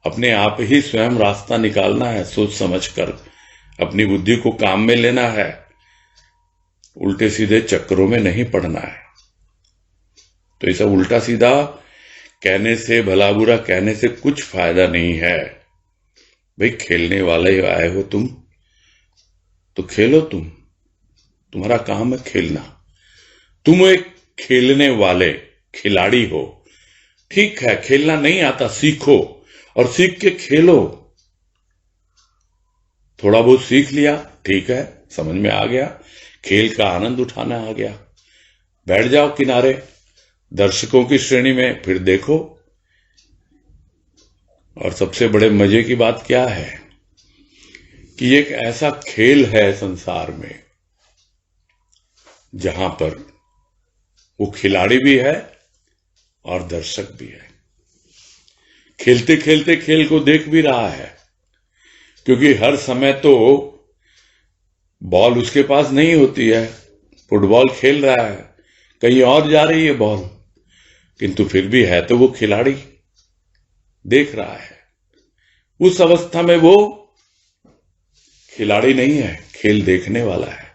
अपने आप ही स्वयं रास्ता निकालना है, सोच समझ कर अपनी बुद्धि को काम में लेना है, उल्टे सीधे चक्करों में नहीं पड़ना है। तो ये सब उल्टा सीधा कहने से, भला बुरा कहने से कुछ फायदा नहीं है। भाई खेलने वाले आए हो तुम तो खेलो, तुम्हारा काम है खेलना। तुम एक खेलने वाले खिलाड़ी हो, ठीक है, खेलना नहीं आता सीखो और सीख के खेलो। थोड़ा बहुत सीख लिया, ठीक है, समझ में आ गया, खेल का आनंद उठाना आ गया, बैठ जाओ किनारे दर्शकों की श्रेणी में, फिर देखो। और सबसे बड़े मजे की बात क्या है कि एक ऐसा खेल है संसार में जहां पर वो खिलाड़ी भी है और दर्शक भी है, खेलते खेलते खेल को देख भी रहा है। क्योंकि हर समय तो बॉल उसके पास नहीं होती है, फुटबॉल खेल रहा है, कहीं और जा रही है बॉल, किंतु फिर भी है तो वो खिलाड़ी, देख रहा है। उस अवस्था में वो खिलाड़ी नहीं है, खेल देखने वाला है।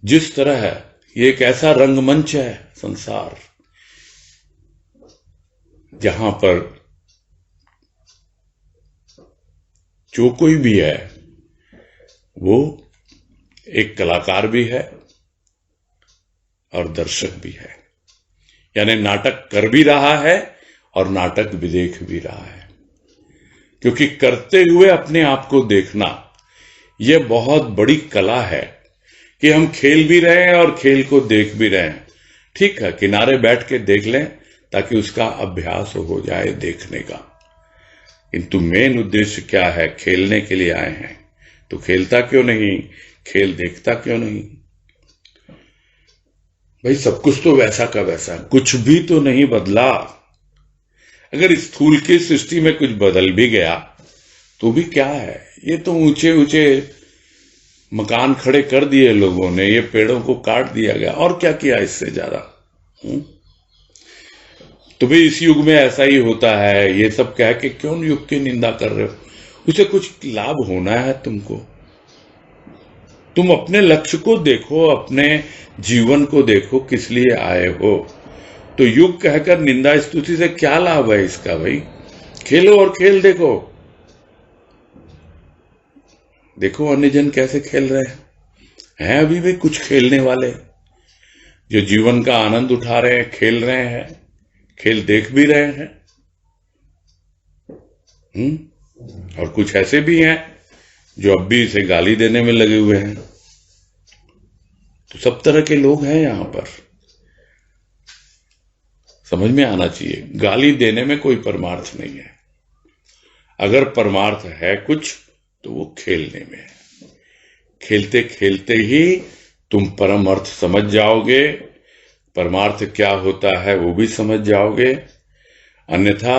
जिस तरह है ये एक ऐसा रंगमंच है संसार, जहां पर जो कोई भी है वो एक कलाकार भी है और दर्शक भी है, यानी नाटक कर भी रहा है और नाटक भी देख भी रहा है। क्योंकि करते हुए अपने आप को देखना यह बहुत बड़ी कला है कि हम खेल भी रहे हैं और खेल को देख भी रहे हैं। ठीक है, किनारे बैठ के देख लें ताकि उसका अभ्यास हो जाए देखने का, किंतु मेन उद्देश्य क्या है? खेलने के लिए आए हैं तो खेलता क्यों नहीं, खेल देखता क्यों नहीं? भाई सब कुछ तो वैसा का वैसा, कुछ भी तो नहीं बदला। अगर स्थूल की सृष्टि में कुछ बदल भी गया तो भी क्या है, ये तो ऊंचे ऊंचे मकान खड़े कर दिए लोगों ने, ये पेड़ों को काट दिया गया, और क्या किया इससे ज्यादा? तो भाई इस युग में ऐसा ही होता है, ये सब कह के क्यों युग की निंदा कर रहे हो? उसे कुछ लाभ होना है तुमको, तुम अपने लक्ष्य को देखो, अपने जीवन को देखो, किस लिए आए हो। तो युग कहकर निंदा स्तुति से क्या लाभ है इसका? भाई खेलो और खेल देखो, देखो अन्य जन कैसे खेल रहे हैं अभी भी कुछ खेलने वाले जो जीवन का आनंद उठा रहे हैं, खेल रहे हैं, खेल देख भी रहे हैं। और कुछ ऐसे भी हैं जो अब भी इसे गाली देने में लगे हुए हैं। तो सब तरह के लोग हैं यहां पर, समझ में आना चाहिए। गाली देने में कोई परमार्थ नहीं है, अगर परमार्थ है कुछ तो वो खेलने में है। खेलते खेलते ही तुम परम अर्थ समझ जाओगे, परमार्थ क्या होता है वो भी समझ जाओगे। अन्यथा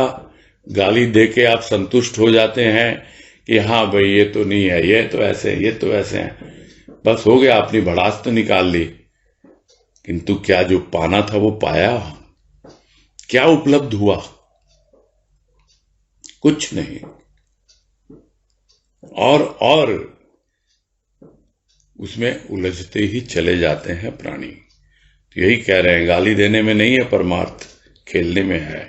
गाली दे के आप संतुष्ट हो जाते हैं कि हाँ भाई ये तो नहीं है, ये तो ऐसे, ये तो ऐसे हैं, बस हो गया, अपनी भड़ास तो निकाल ली। किंतु क्या जो पाना था वो पाया? क्या उपलब्ध हुआ? कुछ नहीं। और उसमें उलझते ही चले जाते हैं प्राणी। तो यही कह रहे हैं, गाली देने में नहीं है परमार्थ, खेलने में है।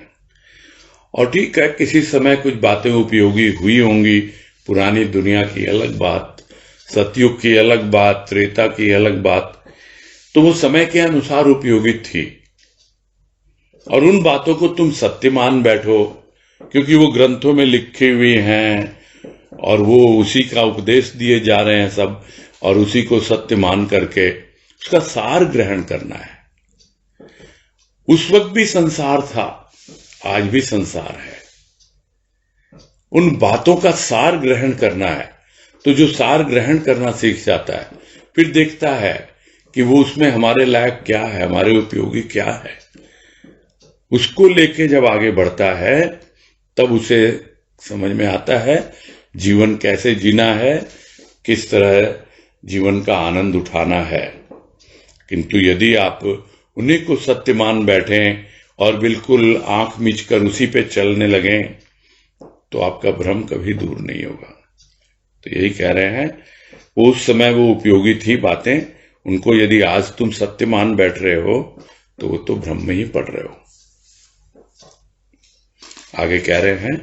और ठीक है, किसी समय कुछ बातें उपयोगी हुई होंगी, पुरानी दुनिया की अलग बात, सतयुग की अलग बात, त्रेता की अलग बात, तो वो समय के अनुसार उपयोगी थी। और उन बातों को तुम सत्य मान बैठो क्योंकि वो ग्रंथों में लिखी हुई हैं और वो उसी का उपदेश दिए जा रहे हैं सब, और उसी को सत्य मान करके उसका सार ग्रहण करना है। उस वक्त भी संसार था, आज भी संसार है। उन बातों का सार ग्रहण करना है। तो जो सार ग्रहण करना सीख जाता है, फिर देखता है कि वो उसमें हमारे लायक क्या है, हमारे उपयोगी क्या है, उसको लेके जब आगे बढ़ता है तब उसे समझ में आता है जीवन कैसे जीना है, किस तरह जीवन का आनंद उठाना है। किंतु यदि आप उन्हीं को सत्य मान बैठें और बिल्कुल आंख मीचकर उसी पे चलने लगें तो आपका भ्रम कभी दूर नहीं होगा। तो यही कह रहे हैं, उस समय वो उपयोगी थी बातें, उनको यदि आज तुम सत्य मान बैठ रहे हो तो वो तो भ्रम में ही पड़ रहे हो। आगे कह रहे हैं,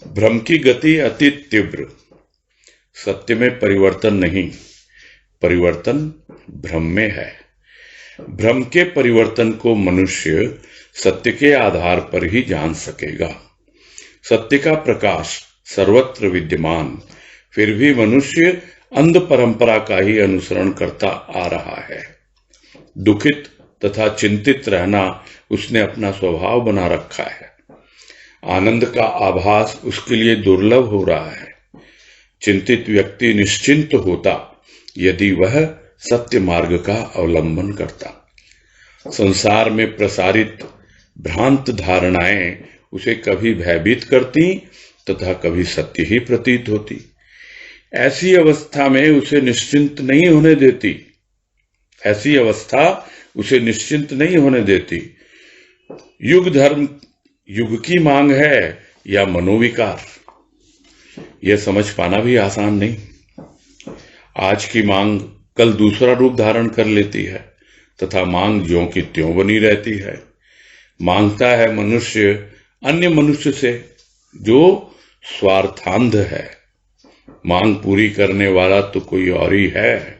भ्रम की गति अति तीव्र, सत्य में परिवर्तन नहीं, परिवर्तन भ्रम में है। भ्रम के परिवर्तन को मनुष्य सत्य के आधार पर ही जान सकेगा। सत्य का प्रकाश सर्वत्र विद्यमान, फिर भी मनुष्य अंध परंपरा का ही अनुसरण करता आ रहा है। दुखित तथा चिंतित रहना उसने अपना स्वभाव बना रखा है। आनंद का आभास उसके लिए दुर्लभ हो रहा है। चिंतित व्यक्ति निश्चिंत होता यदि वह सत्य मार्ग का अवलंबन करता। संसार में प्रसारित भ्रांत धारणाएं उसे कभी भयभीत करती तथा कभी सत्य ही प्रतीत होती। ऐसी अवस्था में उसे निश्चिंत नहीं होने देती। ऐसी अवस्था उसे निश्चिंत नहीं होने देती। युग धर्म युग की मांग है या मनोविकार, यह समझ पाना भी आसान नहीं। आज की मांग कल दूसरा रूप धारण कर लेती है तथा मांग ज्यों की त्यों बनी रहती है। मांगता है मनुष्य अन्य मनुष्य से जो स्वार्थांध है। मांग पूरी करने वाला तो कोई और ही है,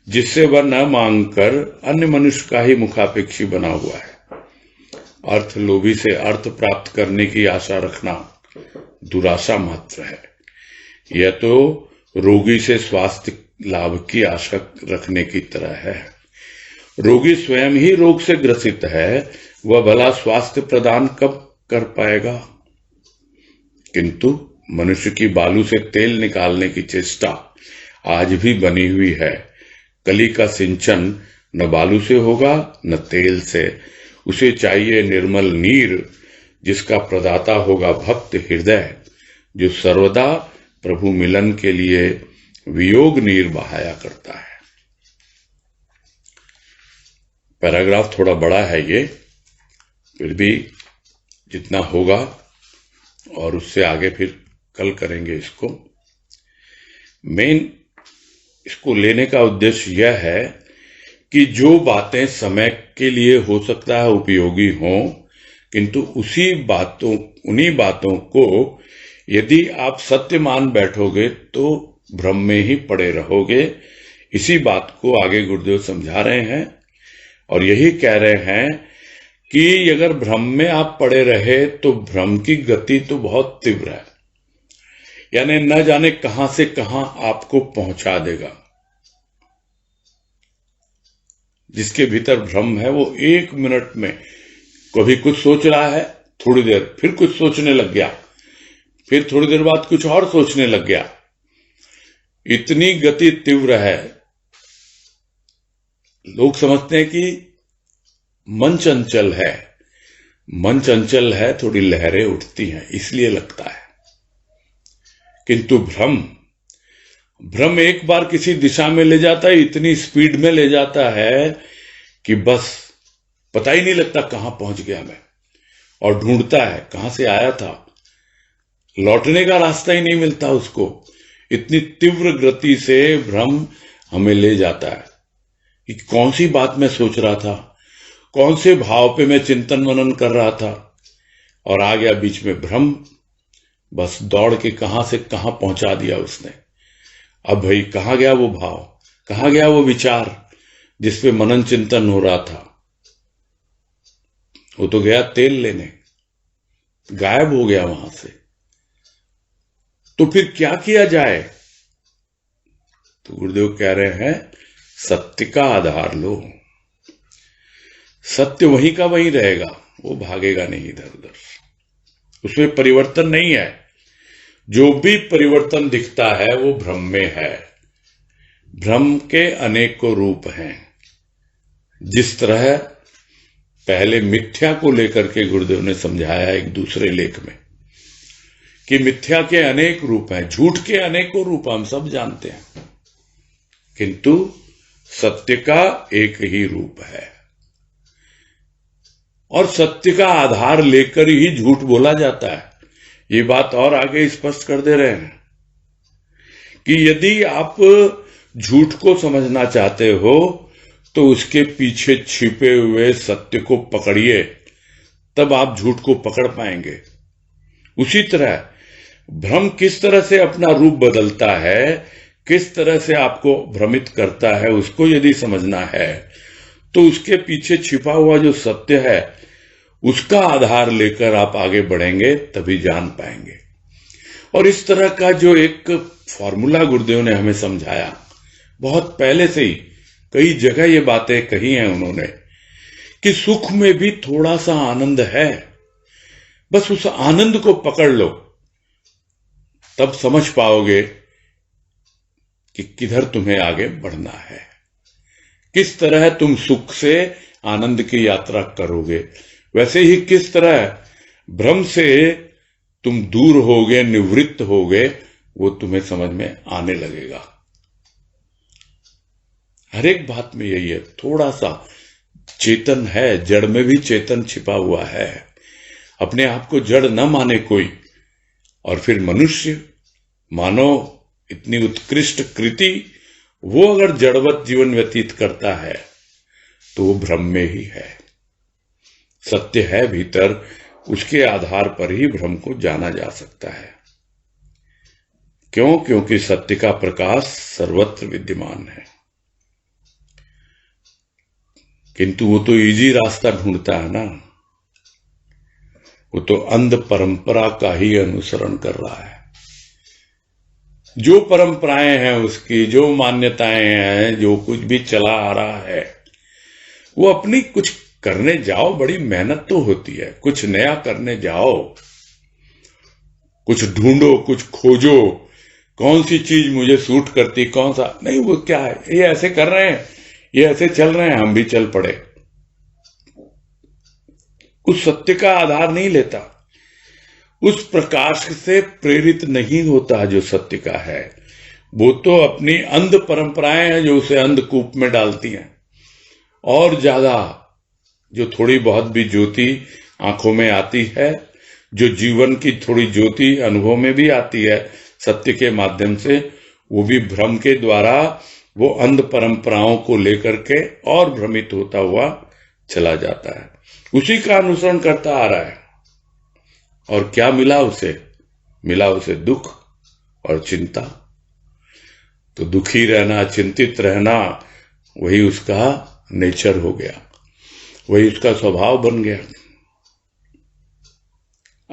जिससे वह न मांग कर अन्य मनुष्य का ही मुखापेक्षी बना हुआ है। अर्थ लोभी से अर्थ प्राप्त करने की आशा रखना दुराशा मात्र है। यह तो रोगी से स्वास्थ्य लाभ की आशा रखने की तरह है। रोगी स्वयं ही रोग से ग्रसित है, वह भला स्वास्थ्य प्रदान कब कर पाएगा? किंतु मनुष्य की बालू से तेल निकालने की चेष्टा आज भी बनी हुई है। कली का सिंचन न बालू से होगा न तेल से। उसे चाहिए निर्मल नीर, जिसका प्रदाता होगा भक्त हृदय, जो सर्वदा प्रभु मिलन के लिए वियोग नीर बहाया करता है। पैराग्राफ थोड़ा बड़ा है ये, फिर भी जितना होगा, और उससे आगे फिर कल करेंगे इसको। मेन इसको लेने का उद्देश्य यह है कि जो बातें समय के लिए हो सकता है उपयोगी हों, किंतु उन्हीं बातों को यदि आप सत्य मान बैठोगे तो भ्रम में ही पड़े रहोगे। इसी बात को आगे गुरुदेव समझा रहे हैं और यही कह रहे हैं कि अगर भ्रम में आप पड़े रहे तो भ्रम की गति तो बहुत तीव्र है, यानी न जाने कहां से कहां आपको पहुंचा देगा। जिसके भीतर भ्रम है वो 1 मिनट में कभी कुछ सोच रहा है, थोड़ी देर फिर कुछ सोचने लग गया, फिर थोड़ी देर बाद कुछ और सोचने लग गया। इतनी गति तीव्र है लोग समझते हैं कि मन चंचल है, मन चंचल है, थोड़ी लहरें उठती हैं इसलिए लगता है। किंतु भ्रम, भ्रम एक बार किसी दिशा में ले जाता है, इतनी स्पीड में ले जाता है कि बस पता ही नहीं लगता कहां पहुंच गया मैं, और ढूंढता है कहां से आया था, लौटने का रास्ता ही नहीं मिलता उसको। इतनी तीव्र गति से भ्रम हमें ले जाता है कि कौन सी बात मैं सोच रहा था, कौन से भाव पे मैं चिंतन मनन कर रहा था, और आ गया बीच में भ्रम, बस दौड़ के कहां से कहां पहुंचा दिया उसने। अब भाई कहां गया वो भाव, कहां गया वो विचार जिसपे मनन चिंतन हो रहा था? वो तो गया तेल लेने, गायब हो गया वहां से। तो फिर क्या किया जाए? तो गुरुदेव कह रहे हैं सत्य का आधार लो। सत्य वहीं का वहीं रहेगा, वो भागेगा नहीं इधर उधर, उसमें परिवर्तन नहीं है। जो भी परिवर्तन दिखता है वो भ्रम में है। भ्रम के अनेकों रूप हैं। जिस तरह पहले मिथ्या को लेकर के गुरुदेव ने समझाया एक दूसरे लेख में कि मिथ्या के अनेक रूप हैं, झूठ के अनेकों रूप हम सब जानते हैं, किंतु सत्य का एक ही रूप है। और सत्य का आधार लेकर ही झूठ बोला जाता है। ये बात और आगे स्पष्ट कर दे रहे हैं कि यदि आप झूठ को समझना चाहते हो तो उसके पीछे छिपे हुए सत्य को पकड़िए, तब आप झूठ को पकड़ पाएंगे। उसी तरह भ्रम किस तरह से अपना रूप बदलता है, किस तरह से आपको भ्रमित करता है, उसको यदि समझना है तो उसके पीछे छिपा हुआ जो सत्य है उसका आधार लेकर आप आगे बढ़ेंगे, तभी जान पाएंगे। और इस तरह का जो एक फॉर्मूला गुरुदेव ने हमें समझाया, बहुत पहले से ही कई जगह ये बातें कही हैं उन्होंने, कि सुख में भी थोड़ा सा आनंद है, बस उस आनंद को पकड़ लो, तब समझ पाओगे कि किधर तुम्हें आगे बढ़ना है, किस तरह तुम सुख से आनंद की यात्रा करोगे। वैसे ही किस तरह भ्रम से तुम दूर होगे, निवृत्त होगे, वो तुम्हें समझ में आने लगेगा। हर एक बात में यही है, थोड़ा सा चेतन है, जड़ में भी चेतन छिपा हुआ है। अपने आप को जड़ न माने कोई, और फिर मनुष्य मानो इतनी उत्कृष्ट कृति, वो अगर जड़वत जीवन व्यतीत करता है तो वो भ्रम में ही है। सत्य है भीतर, उसके आधार पर ही भ्रम को जाना जा सकता है। क्यों? क्योंकि सत्य का प्रकाश सर्वत्र विद्यमान है। किंतु वो तो इजी रास्ता ढूंढता है ना, वो तो अंध परंपरा का ही अनुसरण कर रहा है। जो परंपराएं हैं उसकी, जो मान्यताएं हैं, जो कुछ भी चला आ रहा है, वो अपनी कुछ करने जाओ, बड़ी मेहनत तो होती है, कुछ नया करने जाओ, कुछ ढूंढो, कुछ खोजो, कौन सी चीज मुझे सूट करती, कौन सा नहीं, वो क्या है, ये ऐसे कर रहे हैं, ये ऐसे चल रहे हैं, हम भी चल पड़े। उस सत्य का आधार नहीं लेता, उस प्रकाश से प्रेरित नहीं होता जो सत्य का है। वो तो अपनी अंध परंपराएं हैं जो उसे अंधकूप में डालती हैं। और ज्यादा जो थोड़ी बहुत भी ज्योति आंखों में आती है, जो जीवन की थोड़ी ज्योति अनुभव में भी आती है सत्य के माध्यम से, वो भी भ्रम के द्वारा वो अंध परंपराओं को लेकर के और भ्रमित होता हुआ चला जाता है, उसी का अनुसरण करता आ रहा है। और क्या मिला उसे? मिला उसे दुख और चिंता। तो दुखी रहना, चिंतित रहना, वही उसका नेचर हो गया, वही उसका स्वभाव बन गया।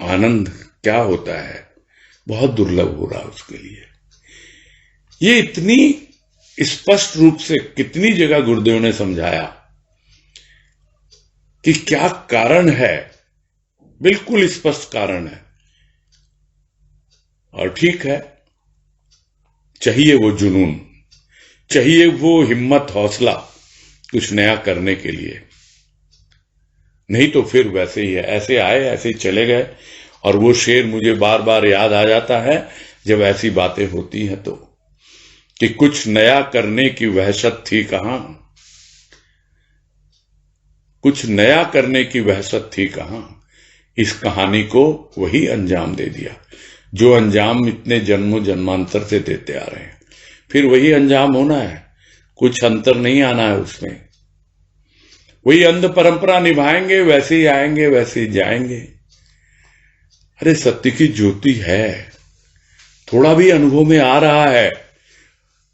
आनंद क्या होता है, बहुत दुर्लभ हो रहा उसके लिए। ये इतनी स्पष्ट रूप से कितनी जगह गुरुदेव ने समझाया कि क्या कारण है, बिल्कुल स्पष्ट कारण है। और ठीक है, चाहिए वो जुनून, चाहिए वो हिम्मत, हौसला कुछ नया करने के लिए। नहीं तो फिर वैसे ही है, ऐसे आए ऐसे ही चले गए। और वो शेर मुझे बार बार याद आ जाता है जब ऐसी बातें होती हैं तो, कि कुछ नया करने की वहशत थी कहां, कुछ नया करने की वहशत थी कहां, इस कहानी को वही अंजाम दे दिया जो अंजाम इतने जन्मों जन्मांतर से देते आ रहे हैं। फिर वही अंजाम होना है, कुछ अंतर नहीं आना है उसमें। वही अंध परंपरा निभाएंगे, वैसे ही आएंगे वैसे ही जाएंगे। अरे सत्य की ज्योति है, थोड़ा भी अनुभव में आ रहा है,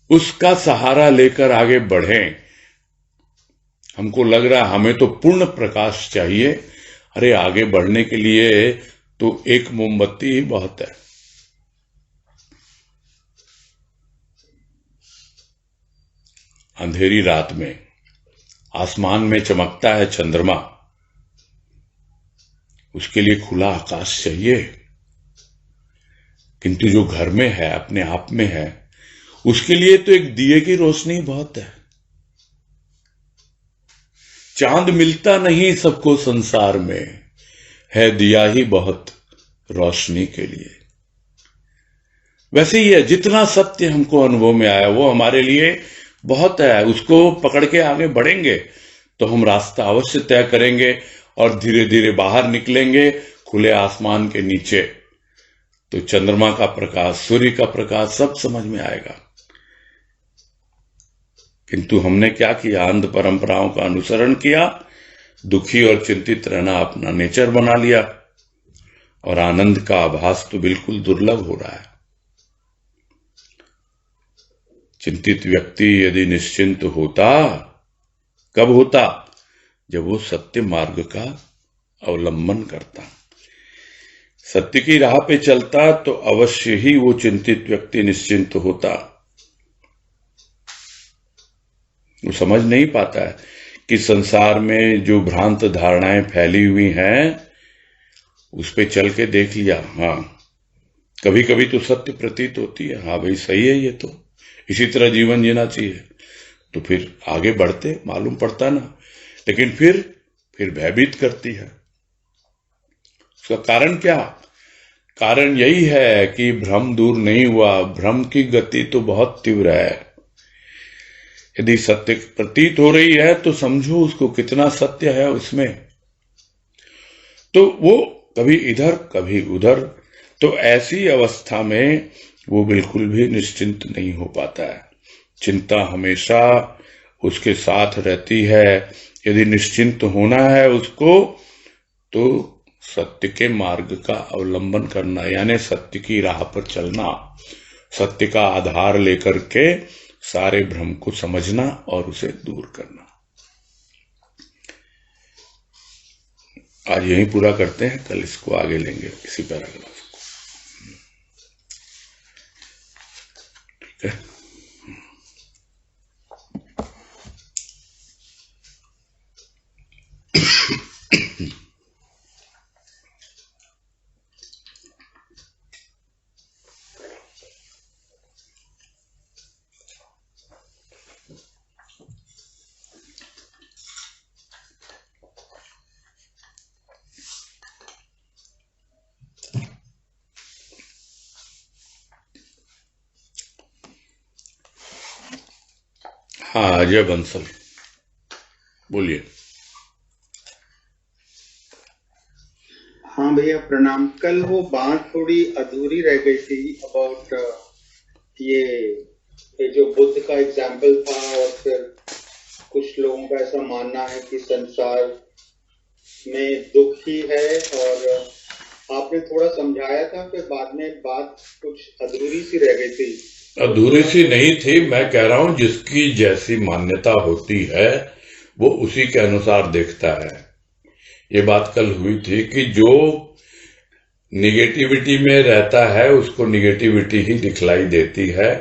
उसका सहारा लेकर आगे बढ़ें। हमको लग रहा है हमें तो पूर्ण प्रकाश चाहिए, अरे आगे बढ़ने के लिए तो एक मोमबत्ती ही बहुत है। अंधेरी रात में आसमान में चमकता है चंद्रमा, उसके लिए खुला आकाश चाहिए। किंतु जो घर में है, अपने आप में है, उसके लिए तो एक दिए की रोशनी बहुत है। चांद मिलता नहीं सबको संसार में, है दिया ही बहुत रोशनी के लिए। वैसे ही है, जितना सत्य हमको अनुभव में आया वो हमारे लिए बहुत है। उसको पकड़ के आगे बढ़ेंगे तो हम रास्ता अवश्य तय करेंगे और धीरे धीरे बाहर निकलेंगे खुले आसमान के नीचे, तो चंद्रमा का प्रकाश, सूर्य का प्रकाश सब समझ में आएगा। किंतु हमने क्या किया, अंध परंपराओं का अनुसरण किया, दुखी और चिंतित रहना अपना नेचर बना लिया, और आनंद का आभास तो बिल्कुल दुर्लभ हो रहा है। चिंतित व्यक्ति यदि निश्चिंत होता, कब होता? जब वो सत्य मार्ग का अवलंबन करता, सत्य की राह पे चलता, तो अवश्य ही वो चिंतित व्यक्ति निश्चिंत होता। वो समझ नहीं पाता है कि संसार में जो भ्रांत धारणाएं फैली हुई हैं, उस पे चल के देख लिया, हाँ कभी कभी तो सत्य प्रतीत होती है, हाँ भाई सही है, ये तो इसी तरह जीवन जीना चाहिए, तो फिर आगे बढ़ते मालूम पड़ता ना। लेकिन फिर भयभीत करती है। उसका कारण क्या? कारण यही है कि भ्रम दूर नहीं हुआ। भ्रम की गति तो बहुत तीव्र है। यदि सत्य प्रतीत हो रही है तो समझो उसको कितना सत्य है उसमें। तो वो कभी इधर कभी उधर, तो ऐसी अवस्था में वो बिल्कुल भी निश्चिंत नहीं हो पाता है। चिंता हमेशा उसके साथ रहती है। यदि निश्चिंत होना है उसको, तो सत्य के मार्ग का अवलंबन करना, यानी सत्य की राह पर चलना, सत्य का आधार लेकर के सारे भ्रम को समझना और उसे दूर करना। आज यहीं पूरा करते हैं, कल इसको आगे लेंगे इसी पैराग्राफ को। ठीक है। हाँ अजय बंसल बोलिए। हाँ भैया प्रणाम। कल वो बात थोड़ी अधूरी रह गई थी अबाउट ये जो बुद्ध का एग्जाम्पल था, और फिर कुछ लोगों का ऐसा मानना है कि संसार में दुख ही है, और आपने थोड़ा समझाया था, फिर बाद में बात कुछ अधूरी सी रह गई थी। अधूरी सी नहीं थी, मैं कह रहा हूं जिसकी जैसी मान्यता होती है वो उसी के अनुसार देखता है। ये बात कल हुई थी कि जो निगेटिविटी में रहता है उसको निगेटिविटी ही दिखलाई देती है।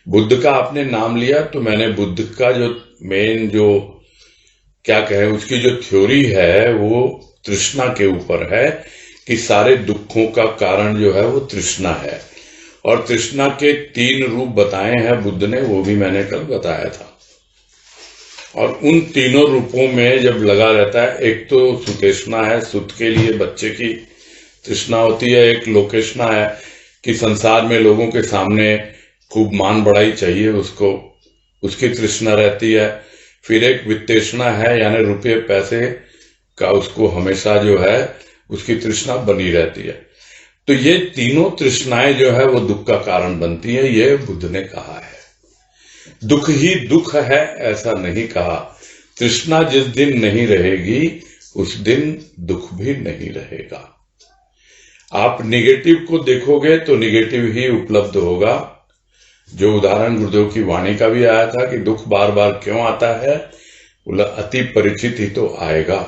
बुद्ध का आपने नाम लिया तो मैंने बुद्ध का जो मेन जो क्या कहें उसकी जो थ्योरी है वो तृष्णा के ऊपर है, कि सारे दुखों का कारण जो है वो तृष्णा है। और तृष्णा के 3 रूप बताए हैं बुद्ध ने, वो भी मैंने कल बताया था। और उन तीनों रूपों में जब लगा रहता है, एक तो सुतेष्णा है, सुत के लिए बच्चे की तृष्णा होती है, एक लोकेष्णा है कि संसार में लोगों के सामने खूब मान बढ़ाई चाहिए उसको, उसकी तृष्णा रहती है। फिर एक वित्तेष्णा है, यानी रुपये पैसे का उसको हमेशा जो है उसकी तृष्णा बनी रहती है। तो ये तीनों तृष्णाएं जो है वो दुख का कारण बनती है, ये बुद्ध ने कहा है। दुख ही दुख है ऐसा नहीं कहा। तृष्णा जिस दिन नहीं रहेगी उस दिन दुख भी नहीं रहेगा। आप निगेटिव को देखोगे तो निगेटिव ही उपलब्ध होगा। जो उदाहरण गुरुदेव की वाणी का भी आया था कि दुख बार बार क्यों आता है, बोला अति परिचित ही तो आएगा,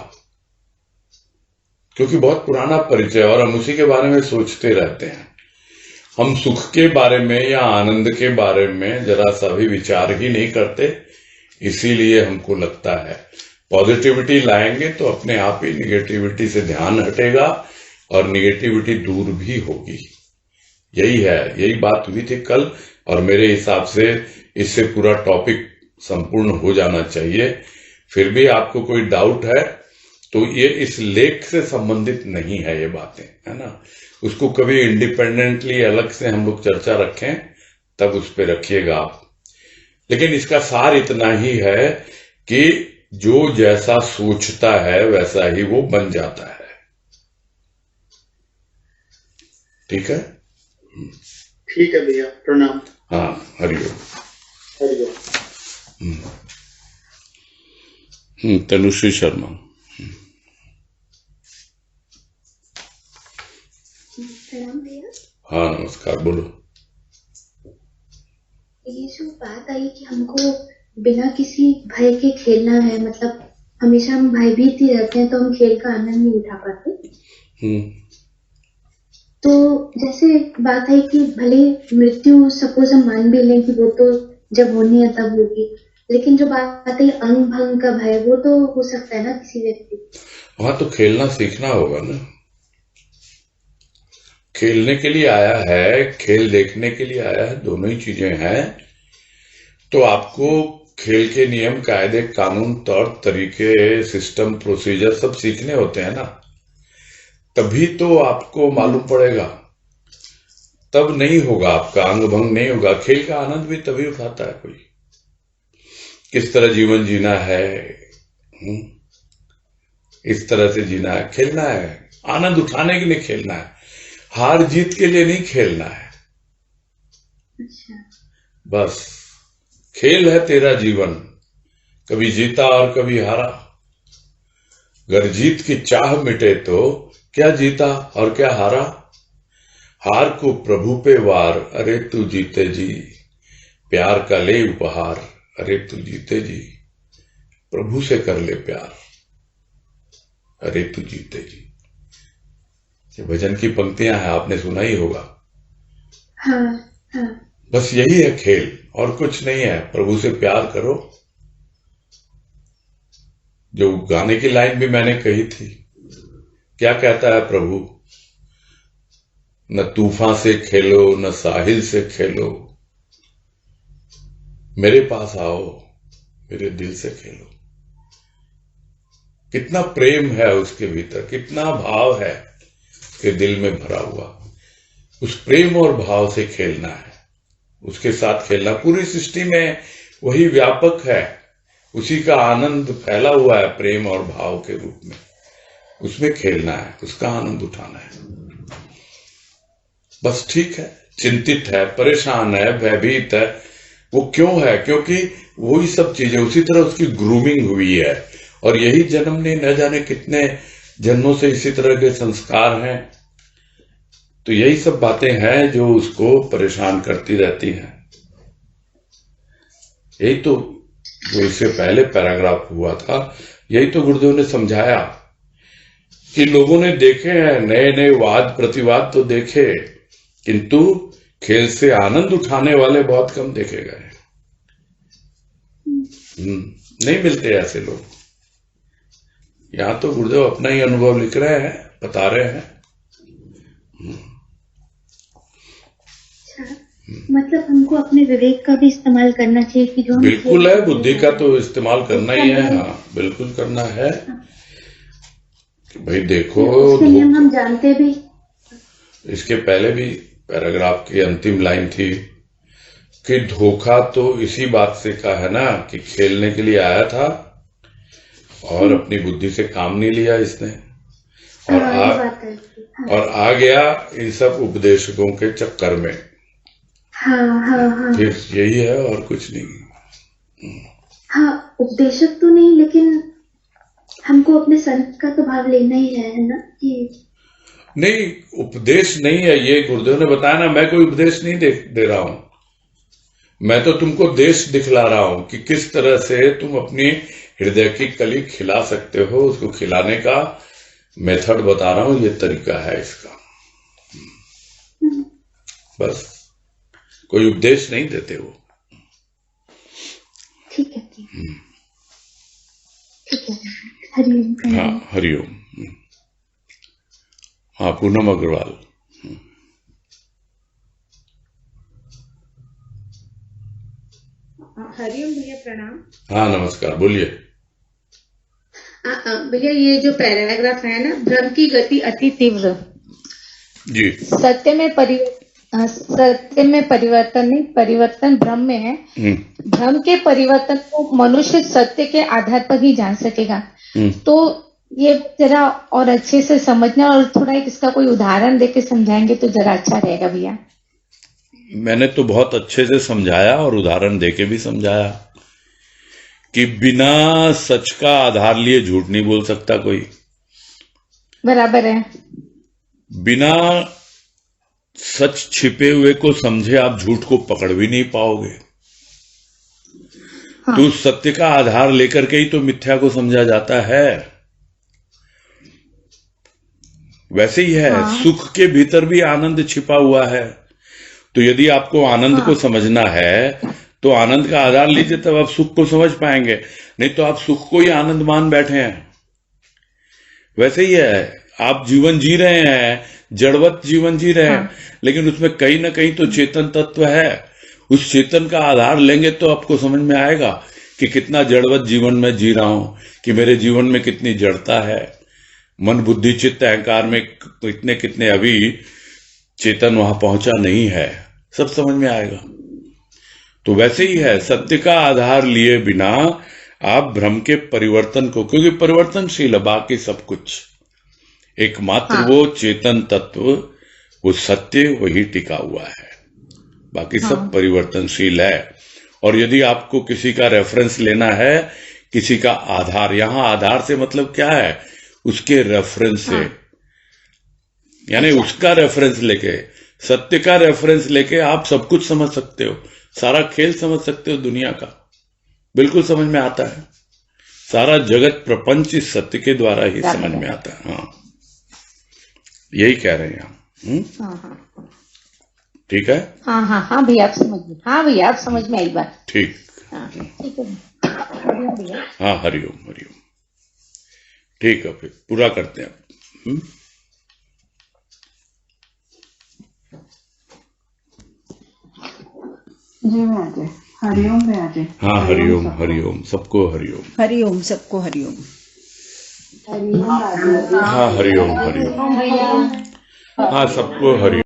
क्योंकि बहुत पुराना परिचय और हम उसी के बारे में सोचते रहते हैं। हम सुख के बारे में या आनंद के बारे में जरा सा भी विचार ही नहीं करते, इसीलिए हमको लगता है पॉजिटिविटी लाएंगे तो अपने आप ही निगेटिविटी से ध्यान हटेगा और निगेटिविटी दूर भी होगी। यही है, यही बात हुई थी कल, और मेरे हिसाब से इससे पूरा टॉपिक संपूर्ण हो जाना चाहिए। फिर भी आपको कोई डाउट है तो ये इस लेख से संबंधित नहीं है, ये बातें है ना, उसको कभी इंडिपेंडेंटली अलग से हम लोग चर्चा रखें तब उस पर रखिएगा आप। लेकिन इसका सार इतना ही है कि जो जैसा सोचता है वैसा ही वो बन जाता है। ठीक है, ठीक है भैया, प्रणाम। हाँ, हरिओम। हरिओम। तनुश्री शर्मा। प्रणाम भैया। हाँ नमस्कार, बोलो। ये जो बात आई कि हमको बिना किसी भय के खेलना है, मतलब हमेशा हम भयभीत ही रहते हैं तो हम खेल का आनंद नहीं उठा पाते। तो जैसे बात है कि भले मृत्यु सपोज हम मान भी लें कि वो तो जब होनी है तब होगी, लेकिन जो बात है अंग भंग का भय, वो तो हो सकता है ना किसी व्यक्ति। हाँ, तो खेलना सीखना होगा ना। खेलने के लिए आया है, खेल देखने के लिए आया है, दोनों ही चीजें हैं। तो आपको खेल के नियम, कायदे, कानून, तौर तरीके, सिस्टम, प्रोसीजर सब सीखने होते हैं ना, तभी तो आपको मालूम पड़ेगा। तब नहीं होगा, आपका अंग भंग नहीं होगा। खेल का आनंद भी तभी उठाता है कोई। किस तरह जीवन जीना है, इस तरह से जीना है, खेलना है, आनंद उठाने के लिए खेलना है, हार जीत के लिए नहीं खेलना है। अच्छा। बस खेल है तेरा जीवन, कभी जीता और कभी हारा। अगर जीत की चाह मिटे तो क्या जीता और क्या हारा। हार को प्रभु पे वार, अरे तू जीते जी, प्यार का ले उपहार, अरे तू जीते जी, प्रभु से कर ले प्यार, अरे तू जीते जी। ये भजन की पंक्तियां हैं, आपने सुना ही होगा। हाँ, हाँ। बस यही है खेल, और कुछ नहीं है। प्रभु से प्यार करो। जो गाने की लाइन भी मैंने कही थी, क्या कहता है प्रभु, न तूफान से खेलो न साहिल से खेलो, मेरे पास आओ मेरे दिल से खेलो। कितना प्रेम है उसके भीतर, कितना भाव है उसके दिल में भरा हुआ। उस प्रेम और भाव से खेलना है, उसके साथ खेलना। पूरी सृष्टि में वही व्यापक है, उसी का आनंद फैला हुआ है प्रेम और भाव के रूप में। उसमें खेलना है, उसका आनंद उठाना है। बस ठीक है, चिंतित है, परेशान है, भयभीत है, वो क्यों है? क्योंकि वही सब चीजें, उसी तरह उसकी ग्रूमिंग हुई है, और यही जन्म ने न जाने कितने जन्मों से इसी तरह के संस्कार हैं। तो यही सब बातें हैं जो उसको परेशान करती रहती हैं। यही तो जो इससे पहले पैराग्राफ हुआ था, यही तो गुरुदेव ने समझाया कि लोगों ने देखे हैं नए नए वाद प्रतिवाद तो देखे, किंतु खेल से आनंद उठाने वाले बहुत कम देखे गए। नहीं मिलते ऐसे लोग। यहां तो गुरुदेव अपना ही अनुभव लिख रहे हैं, बता रहे हैं। मतलब हमको अपने विवेक का भी इस्तेमाल करना चाहिए कि जो हम बिल्कुल है, बुद्धि का तो इस्तेमाल करना ही है। हाँ, बिल्कुल करना है कि भाई देखो, उसके नियम हम जानते भी। इसके पहले भी पैराग्राफ की अंतिम लाइन थी कि धोखा तो इसी बात से का है ना कि खेलने के लिए आया था और अपनी बुद्धि से काम नहीं लिया इसने, और और आ गया इन सब उपदेशकों के चक्कर में। हाँ। फिर यही है और कुछ नहीं। हाँ, उपदेशक तो नहीं, लेकिन हमको अपने संत का तो भाव लेना ही है ना कि नहीं, उपदेश नहीं है ये, गुरुदेव ने बताया ना, मैं कोई उपदेश नहीं दे रहा हूं, मैं तो तुमको देश दिखला रहा हूं कि किस तरह से तुम अपनी हृदय की कली खिला सकते हो। उसको खिलाने का मेथड बता रहा हूं, ये तरीका है इसका, बस कोई उपदेश नहीं देते वो। ठीक है। हरिओम। हाँ, हरिओम। हाँ, पूनम अग्रवाल। हरिओम भैया, प्रणाम। हाँ, नमस्कार, बोलिए। भैया, ये जो पैराग्राफ है ना, भ्रम की गति अति तीव्र, जी, सत्य में परिवर्तन नहीं, परिवर्तन भ्रम में है। भ्रम के परिवर्तन को मनुष्य सत्य के आधार पर ही जान सकेगा। तो ये जरा और अच्छे से समझना, और थोड़ा एक इसका कोई उदाहरण देके समझाएंगे तो जरा अच्छा रहेगा भैया। मैंने तो बहुत अच्छे से समझाया और उदाहरण देके भी समझाया कि बिना सच का आधार लिए झूठ नहीं बोल सकता कोई। बराबर है। बिना सच छिपे हुए को समझे आप झूठ को पकड़ भी नहीं पाओगे। हाँ। तो सत्य का आधार लेकर के ही तो मिथ्या को समझा जाता है। वैसे ही है, हाँ। सुख के भीतर भी आनंद छिपा हुआ है। तो यदि आपको आनंद को समझना है तो आनंद का आधार लीजिए, तब आप सुख को समझ पाएंगे। नहीं तो आप सुख को ही आनंद मान बैठे हैं। वैसे ही है, आप जीवन जी रहे हैं, जड़वत जीवन जी रहे हैं, लेकिन उसमें कहीं ना कहीं तो चेतन तत्व है। उस चेतन का आधार लेंगे तो आपको समझ में आएगा कि कितना जड़वत जीवन में जी रहा हूं, कि मेरे जीवन में कितनी जड़ता है। मन, बुद्धि, चित्त, अहंकार में कितने कितने अभी चेतन वहां पहुंचा नहीं है, सब समझ में आएगा। तो वैसे ही है, सत्य का आधार लिए बिना आप भ्रम के परिवर्तन को, क्योंकि परिवर्तनशील है बाकी सब कुछ, एकमात्र वो चेतन तत्व, वो सत्य, वही टिका हुआ है, बाकी सब परिवर्तनशील है। और यदि आपको किसी का रेफरेंस लेना है, किसी का आधार, यहां आधार से मतलब क्या है, उसके रेफरेंस से, यानी उसका रेफरेंस लेके, सत्य का रेफरेंस लेके आप सब कुछ समझ सकते हो, सारा खेल समझ सकते हो दुनिया का, बिल्कुल समझ में आता है। सारा जगत प्रपंच इस सत्य के द्वारा ही समझ में आता है। हाँ, यही कह रहे हैं हम। ठीक है। हाँ भैया, आप समझ में, हाँ भैया आप समझ में आई बात। ठीक। ठीक है भैया। हाँ, हरिओम हरिओम। ठीक है, फिर पूरा करते हैं। जी मैं हरिओम में आजे। हाँ, हरिओम हरिओम, सबको हरिओम। हरिओम, सबको हरिओम। हाँ, हरिओम हरिओम। हाँ, सबको हरिओम।